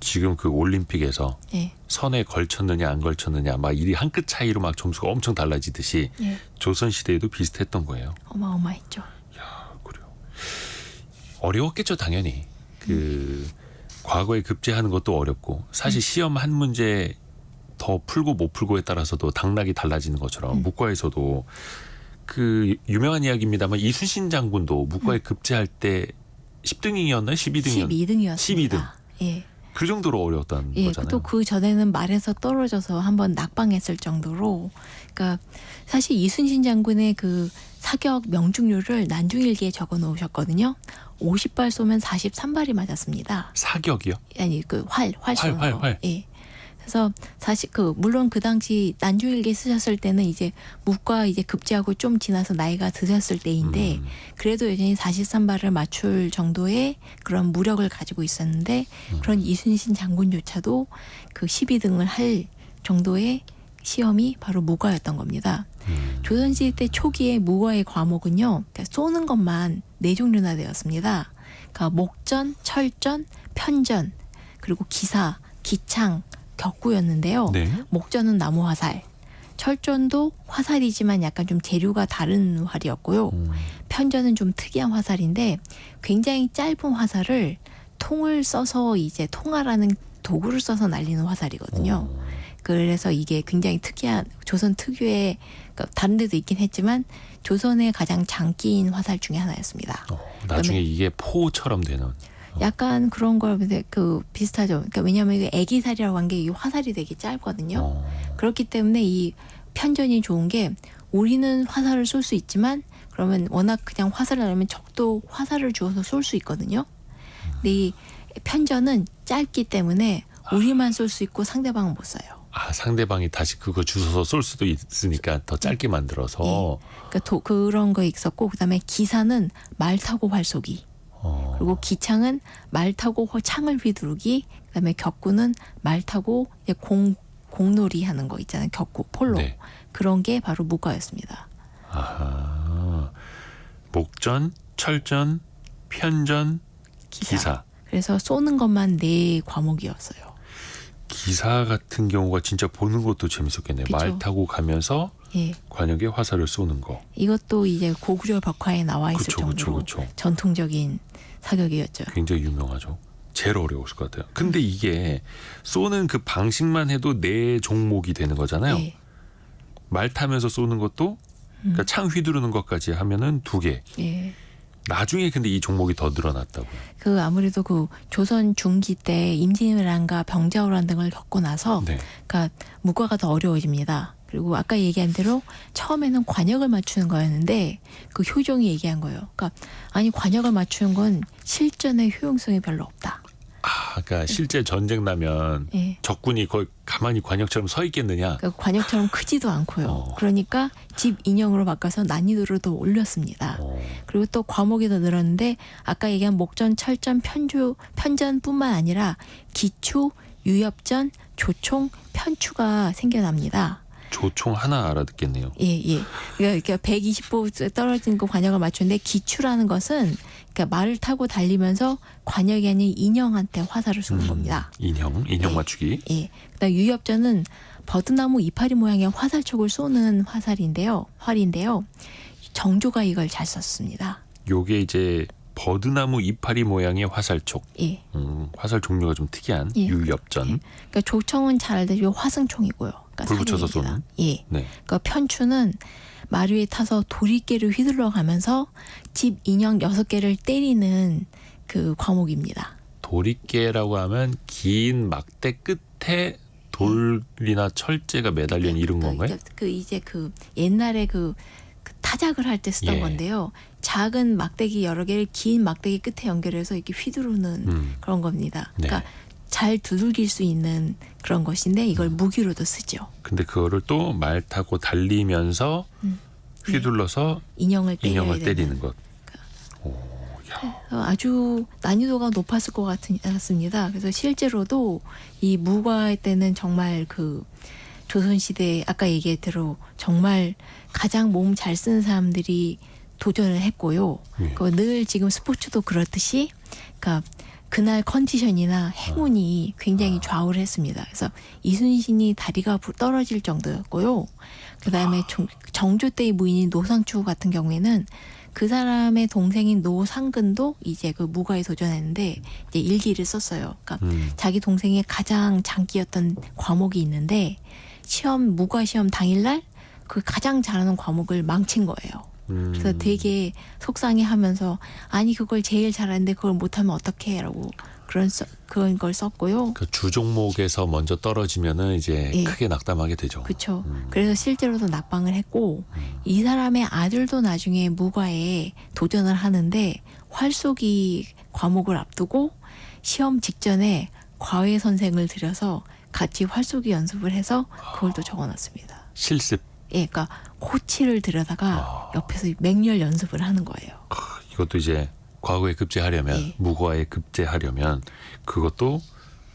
[SPEAKER 2] 지금 그 올림픽에서
[SPEAKER 3] 예.
[SPEAKER 2] 선에 걸쳤느냐 안 걸쳤느냐 막 일이 한 끗 차이로 막 점수가 엄청 달라지듯이
[SPEAKER 3] 예.
[SPEAKER 2] 조선 시대에도 비슷했던 거예요.
[SPEAKER 3] 어마어마했죠.
[SPEAKER 2] 야, 그래요. 어려웠겠죠, 당연히. 그 과거에 급제하는 것도 어렵고 사실 시험 한 문제 더 풀고 못 풀고에 따라서도 당락이 달라지는 것처럼 무과에서도 그 유명한 이야기입니다만 이순신 장군도 무과에 급제할 때 10등이었나요? 12등이었나요?
[SPEAKER 3] 12등이었습니다.
[SPEAKER 2] 12등.
[SPEAKER 3] 예.
[SPEAKER 2] 그 정도로 어려웠다는
[SPEAKER 3] 예,
[SPEAKER 2] 거잖아요.
[SPEAKER 3] 또 그 전에는 말에서 떨어져서 한번 낙방했을 정도로, 그러니까 사실 이순신 장군의 그 사격 명중률을 난중일기에 적어 놓으셨거든요. 50발 쏘면 43발이 맞았습니다.
[SPEAKER 2] 사격이요?
[SPEAKER 3] 아니 그 활 쏘는 거.
[SPEAKER 2] 활.
[SPEAKER 3] 예. 그래서 사실 그 물론 그 당시 난중일기 쓰셨을 때는 이제 무과 이제 급제하고 좀 지나서 나이가 드셨을 때인데 그래도 여전히 43발을 맞출 정도의 그런 무력을 가지고 있었는데 그런 이순신 장군조차도 그 12등을 할 정도의 시험이 바로 무과였던 겁니다. 조선시대 초기에 무과의 과목은요, 그러니까 쏘는 것만 4종류나 되었습니다. 그러니까 목전, 철전, 편전, 그리고 기사, 기창, 격구였는데요.
[SPEAKER 2] 네.
[SPEAKER 3] 목전은 나무 화살, 철전도 화살이지만 약간 좀 재료가 다른 활이었고요. 편전은 좀 특이한 화살인데 굉장히 짧은 화살을 통을 써서 이제 통화라는 도구를 써서 날리는 화살이거든요. 그래서 이게 굉장히 특이한 조선 특유의, 그러니까 다른 데도 있긴 했지만 조선의 가장 장기인 화살 중에 하나였습니다.
[SPEAKER 2] 나중에 이게 포처럼 되는.
[SPEAKER 3] 약간 그런 걸 그 비슷하죠. 그러니까 왜냐하면 이게 애기살이라고 한 게 이 화살이 되게 짧거든요. 그렇기 때문에 이 편전이 좋은 게 우리는 화살을 쏠 수 있지만 그러면 워낙 그냥 화살을 날리면 적도 화살을 주어서 쏠 수 있거든요. 근데 이 편전은 짧기 때문에 우리만 쏠 수 있고 상대방은 못 쏴요.
[SPEAKER 2] 아, 상대방이 다시 그거 주워서 쏠 수도 있으니까 더 짧게 만들어서.
[SPEAKER 3] 그러니까 그런 거 있었고, 그다음에 기사는 말 타고 활 쏘기. 그리고 기창은 말 타고 창을 휘두르기. 그다음에 격구는 말 타고 이제 공놀이 하는 거 있잖아요. 격구, 폴로.
[SPEAKER 2] 네.
[SPEAKER 3] 그런 게 바로 무과였습니다.
[SPEAKER 2] 아하. 목전, 철전, 편전, 기사.
[SPEAKER 3] 그래서 쏘는 것만 4과목이었어요.
[SPEAKER 2] 기사 같은 경우가 진짜 보는 것도 재밌었겠네요.
[SPEAKER 3] 그쵸.
[SPEAKER 2] 말 타고 가면서
[SPEAKER 3] 예.
[SPEAKER 2] 관역에 화살을 쏘는 거.
[SPEAKER 3] 이것도 이제 고구려 벽화에 나와 있을 정도로
[SPEAKER 2] 그쵸.
[SPEAKER 3] 전통적인 사격이었죠.
[SPEAKER 2] 굉장히 유명하죠. 제일 어려웠을 것 같아요. 근데 이게 쏘는 그 방식만 해도 4종목이 되는 거잖아요.
[SPEAKER 3] 예.
[SPEAKER 2] 말 타면서 쏘는 것도 그러니까 창 휘두르는 것까지 하면은 2개.
[SPEAKER 3] 예.
[SPEAKER 2] 나중에 근데 이 종목이 더 늘어났다고요.
[SPEAKER 3] 그 아무래도 그 조선 중기 때 임진왜란과 병자호란 등을 겪고 나서
[SPEAKER 2] 네.
[SPEAKER 3] 그러니까 무과가 더 어려워집니다. 그리고 아까 얘기한 대로 처음에는 관역을 맞추는 거였는데 그 효종이 얘기한 거예요. 그러니까 아니 관역을 맞추는 건 실전의 효용성이 별로 없다.
[SPEAKER 2] 아, 그러니까 실제 전쟁 나면
[SPEAKER 3] 예.
[SPEAKER 2] 적군이 거의 가만히 관역처럼 서 있겠느냐.
[SPEAKER 3] 그러니까 관역처럼 크지도 않고요. 그러니까 집 인형으로 바꿔서 난이도를 더 올렸습니다. 그리고 또 과목이 더 늘었는데 아까 얘기한 목전, 철전, 편전뿐만 아니라 기추, 유협전, 조총, 편추가 생겨납니다.
[SPEAKER 2] 조총 하나 알아듣겠네요.
[SPEAKER 3] 예. 그러니까 120도 떨어진 그 관역을 맞추는데 기추라는 것은 그러니까 말을 타고 달리면서 관역이 아닌 인형한테 화살을 쏘는 겁니다.
[SPEAKER 2] 인형 맞추기.
[SPEAKER 3] 예. 그다음 유엽전은 버드나무 이파리 모양의 화살촉을 쏘는 활인데요. 정조가 이걸 잘 썼습니다.
[SPEAKER 2] 요게 이제 버드나무 이파리 모양의 화살촉.
[SPEAKER 3] 예.
[SPEAKER 2] 화살 종류가 좀 특이한
[SPEAKER 3] 예.
[SPEAKER 2] 유엽전.
[SPEAKER 3] 예. 그러니까 조청은 잘 알다시피 화승총이고요. 그러니까
[SPEAKER 2] 불 붙여서
[SPEAKER 3] 사격입니다.
[SPEAKER 2] 쏘는.
[SPEAKER 3] 예.
[SPEAKER 2] 네.
[SPEAKER 3] 그러니까 편추는 말 위에 타서 도리깨를 휘둘러 가면서 집 인형 6개를 때리는 그 과목입니다.
[SPEAKER 2] 도리깨라고 하면 긴 막대 끝에 돌이나 철제가 매달린 이런 건가요?
[SPEAKER 3] 이제 옛날에 그 타작을 할 때 쓰던
[SPEAKER 2] 예.
[SPEAKER 3] 건데요. 작은 막대기 여러 개를 긴 막대기 끝에 연결해서 이렇게 휘두르는 그런 겁니다.
[SPEAKER 2] 네.
[SPEAKER 3] 그러니까 잘 두들길 수 있는 그런 것인데 이걸 무기로도 쓰죠.
[SPEAKER 2] 근데 그거를 또 말 타고 달리면서 휘둘러서
[SPEAKER 3] 인형을
[SPEAKER 2] 인형을
[SPEAKER 3] 때리는
[SPEAKER 2] 때리는 것. 오, 야.
[SPEAKER 3] 아주 난이도가 높았을 것 같습니다. 그래서 실제로도 이 무과할 때는 정말 그 조선시대 아까 얘기했대로 정말 가장 몸 잘 쓰는 사람들이 도전을 했고요.
[SPEAKER 2] 예.
[SPEAKER 3] 늘 지금 스포츠도 그렇듯이 그러니까 그날 컨디션이나 행운이 굉장히 좌우를 했습니다. 그래서 이순신이 다리가 떨어질 정도였고요. 그다음에 정조 때의 무인인 노상추 같은 경우에는 그 사람의 동생인 노상근도 이제 그 무과에 도전했는데 이제 일기를 썼어요. 그러니까 자기 동생의 가장 장기였던 과목이 있는데 무과 시험 당일날 그 가장 잘하는 과목을 망친 거예요. 그래서 되게 속상해하면서 아니 그걸 제일 잘하는데 그걸 못하면 어떡해 라고 그런 걸 썼고요.
[SPEAKER 2] 그 주 종목에서 먼저 떨어지면은 이제
[SPEAKER 3] 예.
[SPEAKER 2] 크게 낙담하게 되죠.
[SPEAKER 3] 그렇죠. 그래서 실제로도 낙방을 했고 이 사람의 아들도 나중에 무과에 도전을 하는데 활쏘기 과목을 앞두고 시험 직전에 과외 선생을 들여서 같이 활쏘기 연습을 해서 그걸 또 적어놨습니다.
[SPEAKER 2] 실습.
[SPEAKER 3] 예, 그러니까 코치를 들여다가 옆에서 맹렬 연습을 하는 거예요.
[SPEAKER 2] 이것도 이제 과거에 급제하려면
[SPEAKER 3] 예.
[SPEAKER 2] 무과에 급제하려면 그것도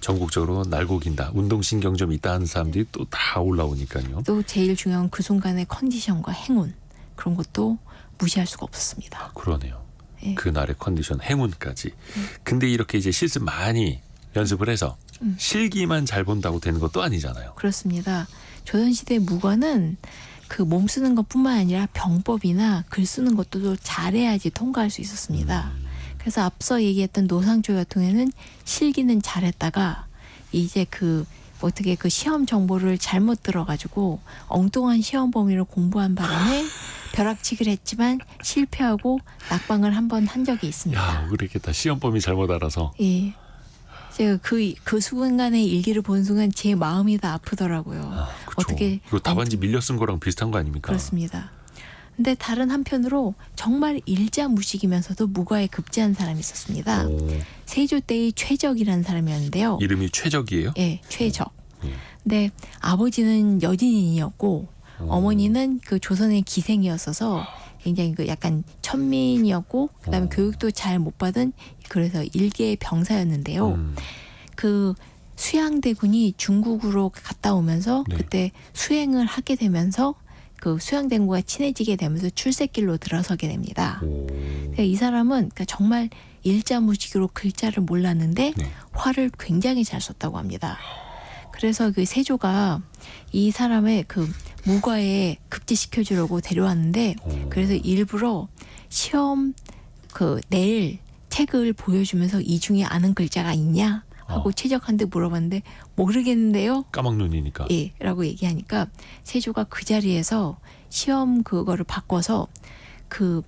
[SPEAKER 2] 전국적으로 날고 긴다. 운동신경 좀 있다 하는 사람들이 또 다 올라오니까요.
[SPEAKER 3] 또 제일 중요한 그 순간의 컨디션과 행운 그런 것도 무시할 수가 없었습니다.
[SPEAKER 2] 그러네요.
[SPEAKER 3] 예.
[SPEAKER 2] 그날의 컨디션, 행운까지. 근데 이렇게 이제 실습 많이 연습을 해서 실기만 잘 본다고 되는 것도 아니잖아요.
[SPEAKER 3] 그렇습니다. 조선시대 무과는 그 몸 쓰는 것뿐만 아니라 병법이나 글 쓰는 것도 잘해야지 통과할 수 있었습니다. 그래서 앞서 얘기했던 노상조 같은 경우에는 실기는 잘했다가 이제 어떻게 그 시험 정보를 잘못 들어가지고 엉뚱한 시험 범위를 공부한 바람에 벼락치기를 했지만 실패하고 낙방을 한 번 한 적이 있습니다.
[SPEAKER 2] 야, 그랬겠다. 시험범위 잘못 알아서.
[SPEAKER 3] 예. 제가 그 순간의 일기를 본 순간 제 마음이 다 아프더라고요.
[SPEAKER 2] 그쵸.
[SPEAKER 3] 어떻게
[SPEAKER 2] 이거 답안지 밀려 쓴 거랑 비슷한 거 아닙니까?
[SPEAKER 3] 그렇습니다. 근데 다른 한편으로 정말 일자무식이면서도 무과에 급제한 사람이 있었습니다.
[SPEAKER 2] 오,
[SPEAKER 3] 세조 때의 최적이라는 사람이었는데요.
[SPEAKER 2] 이름이 최적이에요?
[SPEAKER 3] 예, 최적.
[SPEAKER 2] 예.
[SPEAKER 3] 근데 아버지는 여진인이었고 어머니는 그 조선의 기생이었어서 굉장히 그 약간 천민이었고 그다음에 교육도 잘 못 받은 그래서 일개 병사였는데요. 그 수양대군이 중국으로 갔다 오면서
[SPEAKER 2] 네.
[SPEAKER 3] 그때 수행을 하게 되면서 그 수양대군과 친해지게 되면서 출세길로 들어서게 됩니다.
[SPEAKER 2] 오,
[SPEAKER 3] 그러니까 이 사람은 그러니까 정말 일자무식으로 글자를 몰랐는데
[SPEAKER 2] 네.
[SPEAKER 3] 화를 굉장히 잘 썼다고 합니다. 그래서 그 세조가 이 사람의 그 무과에 급제시켜 주려고 데려왔는데 그래서 일부러 시험 낼 책을 보여주면서 이 중에 아는 글자가 있냐 하고 최적한테 물어봤는데 모르겠는데요.
[SPEAKER 2] 까막눈이니까.
[SPEAKER 3] 예, 라고 얘기하니까 세조가 그 자리에서 시험 그거를 바꿔서 그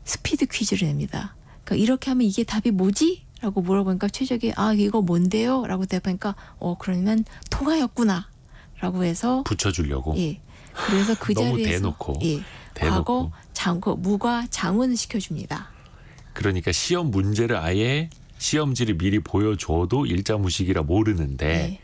[SPEAKER 3] 스피드 퀴즈를 냅니다. 그러니까 이렇게 하면 이게 답이 뭐지? 라고 물어보니까 최적이 이거 뭔데요? 라고 대답하니까 그러면 통하였구나 라고 해서
[SPEAKER 2] 붙여주려고.
[SPEAKER 3] 예. 그래서 그
[SPEAKER 2] 너무
[SPEAKER 3] 자리에서
[SPEAKER 2] 대놓고.
[SPEAKER 3] 예.
[SPEAKER 2] 대놓고.
[SPEAKER 3] 과거 무과 장운을 시켜줍니다.
[SPEAKER 2] 그러니까 시험 문제를 아예 시험지를 미리 보여줘도 일자무식이라 모르는데
[SPEAKER 3] 예.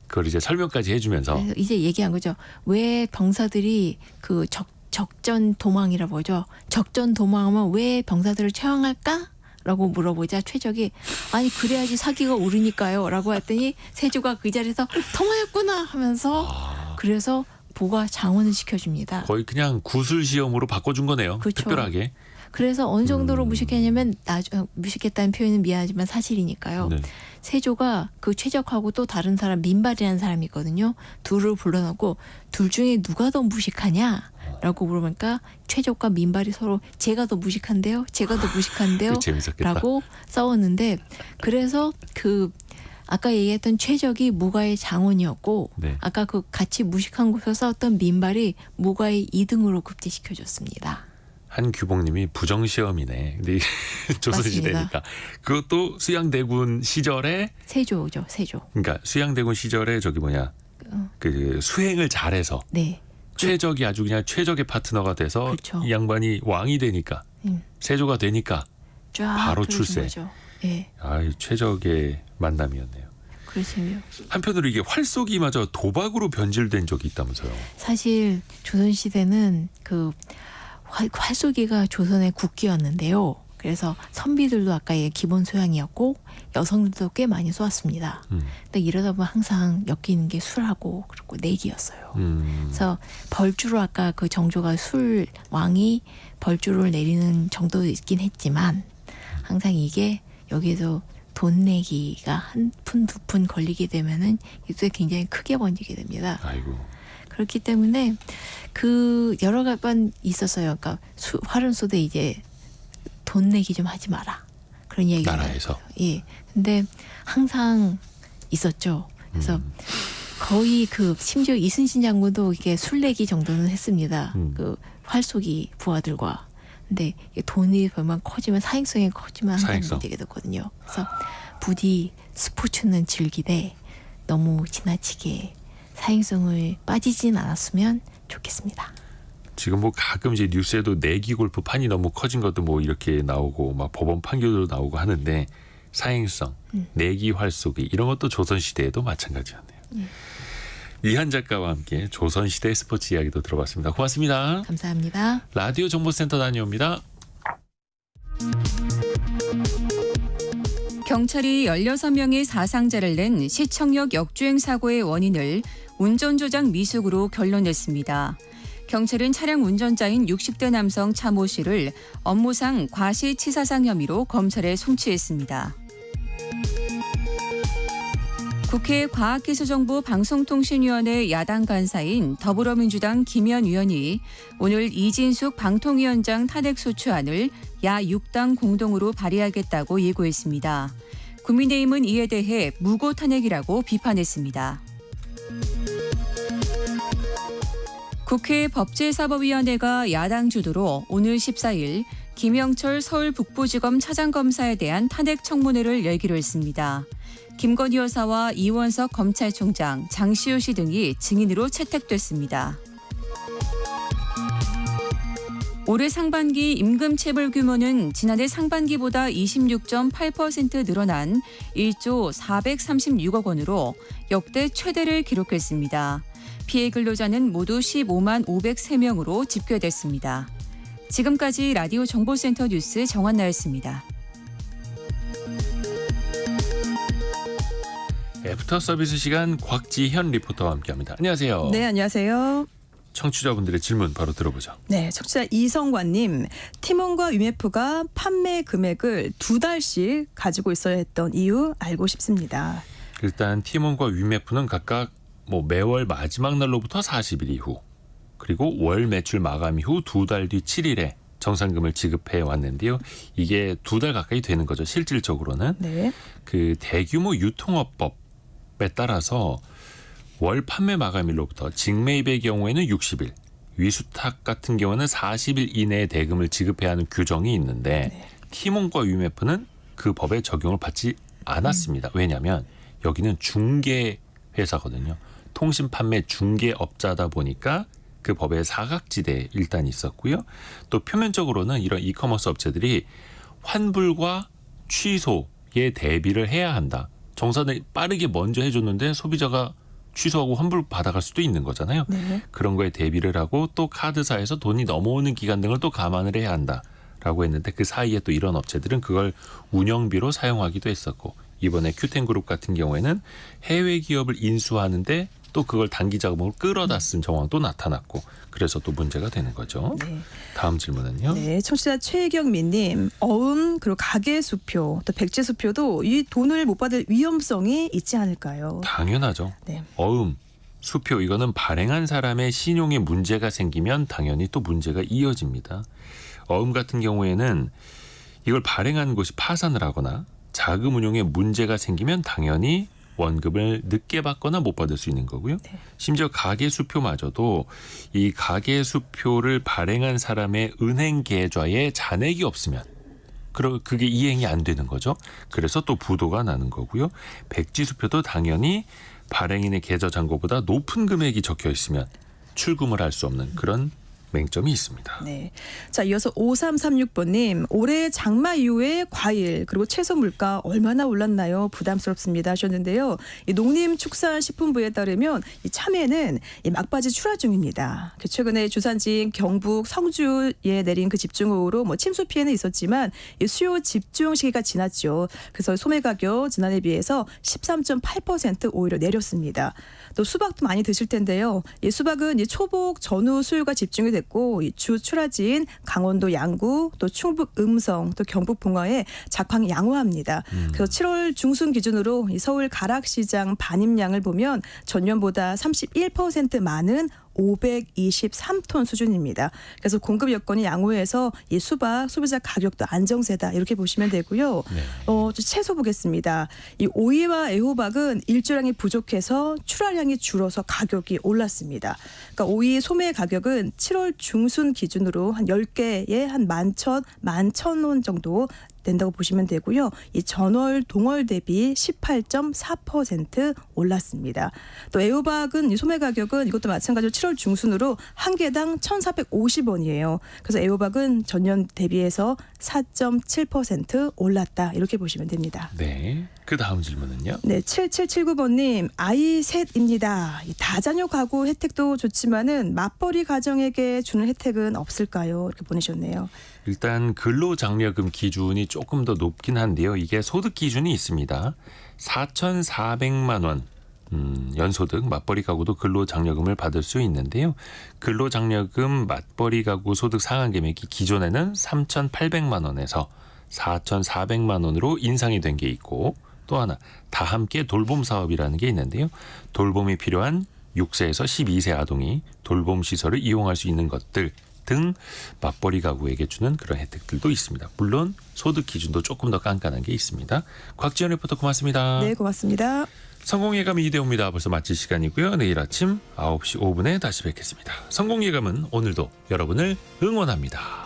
[SPEAKER 2] 그걸 이제 설명까지 해주면서
[SPEAKER 3] 그래서 이제 얘기한 거죠. 왜 병사들이 그 적전 도망이라고 하죠. 적전 도망하면 왜 병사들을 처형할까? 라고 물어보자 최적이 아니 그래야지 사기가 오르니까요 라고 했더니 세조가 그 자리에서 통하였구나 하면서 그래서 모가 장원을 시켜줍니다.
[SPEAKER 2] 거의 그냥 구술 시험으로 바꿔준 거네요.
[SPEAKER 3] 그렇죠.
[SPEAKER 2] 특별하게.
[SPEAKER 3] 그래서 어느 정도로 무식했냐면 무식했다는 표현은 미안하지만 사실이니까요.
[SPEAKER 2] 네.
[SPEAKER 3] 세조가 그 최적하고 또 다른 사람 민발이라는 사람이 있거든요. 둘을 불러놓고 둘 중에 누가 더 무식하냐라고 물어보니까 최적과 민발이 서로 제가 더 무식한데요. 제가 더 무식한데요.
[SPEAKER 2] 재밌었겠다.
[SPEAKER 3] 라고 싸웠는데 그래서 그 아까 얘기했던 최적이 무가의 장원이었고
[SPEAKER 2] 네.
[SPEAKER 3] 아까 그 같이 무식한 곳에서 싸웠던 민발이 무가의 2등으로 급제시켜줬습니다.
[SPEAKER 2] 한규봉님이 부정시험이네. 근데 조선시대니까 그것도 수양대군 시절에
[SPEAKER 3] 세조죠, 세조.
[SPEAKER 2] 그러니까 수양대군 시절에 저기 뭐냐 그 수행을 잘해서
[SPEAKER 3] 네,
[SPEAKER 2] 최적이 아주 그냥 최적의 파트너가 돼서
[SPEAKER 3] 그렇죠.
[SPEAKER 2] 이 양반이 왕이 되니까 세조가 되니까
[SPEAKER 3] 쫙
[SPEAKER 2] 바로
[SPEAKER 3] 그려진
[SPEAKER 2] 출세.
[SPEAKER 3] 거죠. 예,
[SPEAKER 2] 아이 최적의 만남이었네요.
[SPEAKER 3] 그렇군요.
[SPEAKER 2] 한편으로 이게 활쏘기마저 도박으로 변질된 적이 있다면서요.
[SPEAKER 3] 사실 조선 시대는 그 활쏘기가 조선의 국기였는데요. 그래서 선비들도 아까 얘기 기본 소양이었고 여성들도 꽤 많이 쏘았습니다. 근데 이러다 보면 항상 엮이는 게 술하고 그리고 내기였어요. 그래서 벌주로 아까 그 정조가 술 왕이 벌주를 내리는 정도도 있긴 했지만 항상 이게 여기에서 돈 내기가 한 푼, 두 푼 걸리게 되면은 이때 굉장히 크게 번지게 됩니다.
[SPEAKER 2] 아이고.
[SPEAKER 3] 그렇기 때문에 그 여러 번 있었어요. 그러니까 활은 쏘되 이제 돈 내기 좀 하지 마라. 그런 얘기가
[SPEAKER 2] 나라에서.
[SPEAKER 3] 예. 근데 항상 있었죠. 그래서 거의 그 심지어 이순신 장군도 이게 술 내기 정도는 했습니다. 그 활쏘기 부하들과. 근데 이게 돈이 얼마나 커지면 사행성이 커지면 항상
[SPEAKER 2] 사행성.
[SPEAKER 3] 문제가 됐거든요. 그래서 부디 스포츠는 즐기되 너무 지나치게 사행성을 빠지진 않았으면 좋겠습니다.
[SPEAKER 2] 지금 뭐 가끔 이제 뉴스에도 내기 골프 판이 너무 커진 것도 뭐 이렇게 나오고 막 법원 판결도 나오고 하는데 사행성, 내기 활쏘기 이런 것도 조선시대에도 마찬가지였네요. 이한 작가와 함께 조선시대 스포츠 이야기도 들어봤습니다. 고맙습니다.
[SPEAKER 3] 감사합니다.
[SPEAKER 2] 라디오 정보센터 다녀옵니다.
[SPEAKER 1] 경찰이 16명의 사상자를 낸 시청역 역주행 사고의 원인을 운전조작 미숙으로 결론냈습니다. 경찰은 차량 운전자인 60대 남성 차모 씨를 업무상 과시치사상 혐의로 검찰에 송치했습니다. 국회 과학기술정보 방송통신위원회 야당 간사인 더불어민주당 김현 의원이 오늘 이진숙 방통위원장 탄핵소추안을 야 6당 공동으로 발의하겠다고 예고했습니다. 국민의힘은 이에 대해 무고 탄핵이라고 비판했습니다. 국회 법제사법위원회가 야당 주도로 오늘 14일 김영철 서울북부지검 차장검사에 대한 탄핵 청문회를 열기로 했습니다. 김건희 여사와 이원석 검찰총장, 장시호 씨 등이 증인으로 채택됐습니다. 올해 상반기 임금 체불 규모는 지난해 상반기보다 26.8% 늘어난 1조 436억 원으로 역대 최대를 기록했습니다. 피해 근로자는 모두 15만 503명으로 집계됐습니다. 지금까지 라디오 정보센터 뉴스 정한나였습니다.
[SPEAKER 2] 애프터 서비스 시간 곽지현 리포터와 함께합니다. 안녕하세요.
[SPEAKER 4] 네, 안녕하세요.
[SPEAKER 2] 청취자분들의 질문 바로 들어보죠.
[SPEAKER 4] 네, 청취자 이성관님, 티몬과 UMF가 판매 금액을 2달씩 가지고 있어야 했던 이유 알고 싶습니다.
[SPEAKER 2] 일단 티몬과 위메프는 각각 뭐 매월 마지막 날로부터 40일 이후 그리고 월 매출 마감 이후 2달 뒤 7일에 정산금을 지급해 왔는데요. 이게 2달 가까이 되는 거죠. 실질적으로는.
[SPEAKER 4] 네.
[SPEAKER 2] 그 대규모 유통업법에 따라서 월 판매 마감일로부터 직매입의 경우에는 60일, 위수탁 같은 경우는 40일 이내에 대금을 지급해야 하는 규정이 있는데 티몬과 위메프는 그 법에 적용을 받지 않았습니다. 왜냐하면 여기는 중개 회사거든요. 통신 판매 중개업자다 보니까 그 법의 사각지대에 일단 있었고요. 또 표면적으로는 이런 이커머스 업체들이 환불과 취소에 대비를 해야 한다. 정산을 빠르게 먼저 해줬는데 소비자가 취소하고 환불 받아갈 수도 있는 거잖아요.
[SPEAKER 4] 네.
[SPEAKER 2] 그런 거에 대비를 하고 또 카드사에서 돈이 넘어오는 기간 등을 또 감안을 해야 한다라고 했는데 그 사이에 또 이런 업체들은 그걸 운영비로 사용하기도 했었고 이번에 큐텐그룹 같은 경우에는 해외 기업을 인수하는데 또 그걸 단기 자금으로 끌어다 쓴 정황도 나타났고 그래서 또 문제가 되는 거죠.
[SPEAKER 4] 네.
[SPEAKER 2] 다음 질문은요.
[SPEAKER 4] 네, 청취자 최경민님, 어음 그리고 가계수표 또 백지수표도 이 돈을 못 받을 위험성이 있지 않을까요?
[SPEAKER 2] 당연하죠.
[SPEAKER 4] 네.
[SPEAKER 2] 어음, 수표 이거는 발행한 사람의 신용에 문제가 생기면 당연히 또 문제가 이어집니다. 어음 같은 경우에는 이걸 발행한 곳이 파산을 하거나 자금 운용에 문제가 생기면 당연히 원금을 늦게 받거나 못 받을 수 있는 거고요.
[SPEAKER 4] 네.
[SPEAKER 2] 심지어 가계수표마저도 이 가계수표를 발행한 사람의 은행 계좌에 잔액이 없으면 그게 이행이 안 되는 거죠. 그래서 또 부도가 나는 거고요. 백지수표도 당연히 발행인의 계좌 잔고보다 높은 금액이 적혀 있으면 출금을 할 수 없는 그런 맹점이 있습니다.
[SPEAKER 4] 네. 자, 이어서 5336번님, 올해 장마 이후에 과일 그리고 채소 물가 얼마나 올랐나요? 부담스럽습니다 하셨는데요. 이 농림축산식품부에 따르면 이 참외는 이 막바지 출하 중입니다. 최근에 주산지인 경북 성주에 내린 그 집중호우로 뭐 침수 피해는 있었지만 이 수요 집중 시기가 지났죠. 그래서 소매 가격 지난해 비해서 13.8% 오히려 내렸습니다. 또 수박도 많이 드실 텐데요. 이 수박은 이 초복 전후 수요가 집중이 됐고 이 주 출하지인 강원도 양구, 또 충북 음성, 또 경북 봉화에 작황이 양호합니다. 그래서 7월 중순 기준으로 이 서울 가락시장 반입량을 보면 전년보다 31% 많은 523톤 수준입니다. 그래서 공급 여건이 양호해서 이 수박 소비자 가격도 안정세다 이렇게 보시면 되고요.
[SPEAKER 2] 네.
[SPEAKER 4] 채소 보겠습니다. 이 오이와 애호박은 일조량이 부족해서 출하량이 줄어서 가격이 올랐습니다. 그러니까 오이 소매 가격은 7월 중순 기준으로 한 10개에 한 11,000원 정도 된다고 보시면 되고요. 이 전월 동월 대비 18.4% 올랐습니다. 또 애호박은 이 소매 가격은 이것도 마찬가지로 7월 중순으로 한 개당 1,450원이에요. 그래서 애호박은 전년 대비해서 4.7% 올랐다 이렇게 보시면 됩니다.
[SPEAKER 2] 네. 그 다음 질문은요.
[SPEAKER 4] 네, 7779번님, 아이 셋입니다. 이 다자녀 가구 혜택도 좋지만은 맞벌이 가정에게 주는 혜택은 없을까요? 이렇게 보내셨네요.
[SPEAKER 2] 일단 근로장려금 기준이 조금 더 높긴 한데요. 이게 소득 기준이 있습니다. 4,400만 원 연소득 맞벌이 가구도 근로장려금을 받을 수 있는데요. 근로장려금 맞벌이 가구 소득 상한 금액이 기존에는 3,800만 원에서 4,400만 원으로 인상이 된 게 있고 또 하나 다 함께 돌봄 사업이라는 게 있는데요. 돌봄이 필요한 6세에서 12세 아동이 돌봄 시설을 이용할 수 있는 것들 등 맞벌이 가구에게 주는 그런 혜택들도 있습니다. 물론 소득 기준도 조금 더 깐깐한 게 있습니다. 곽지연 리포터 고맙습니다.
[SPEAKER 4] 네, 고맙습니다.
[SPEAKER 2] 성공예감 이대호입니다. 벌써 마칠 시간이고요. 내일 아침 9시 5분에 다시 뵙겠습니다. 성공예감은 오늘도 여러분을 응원합니다.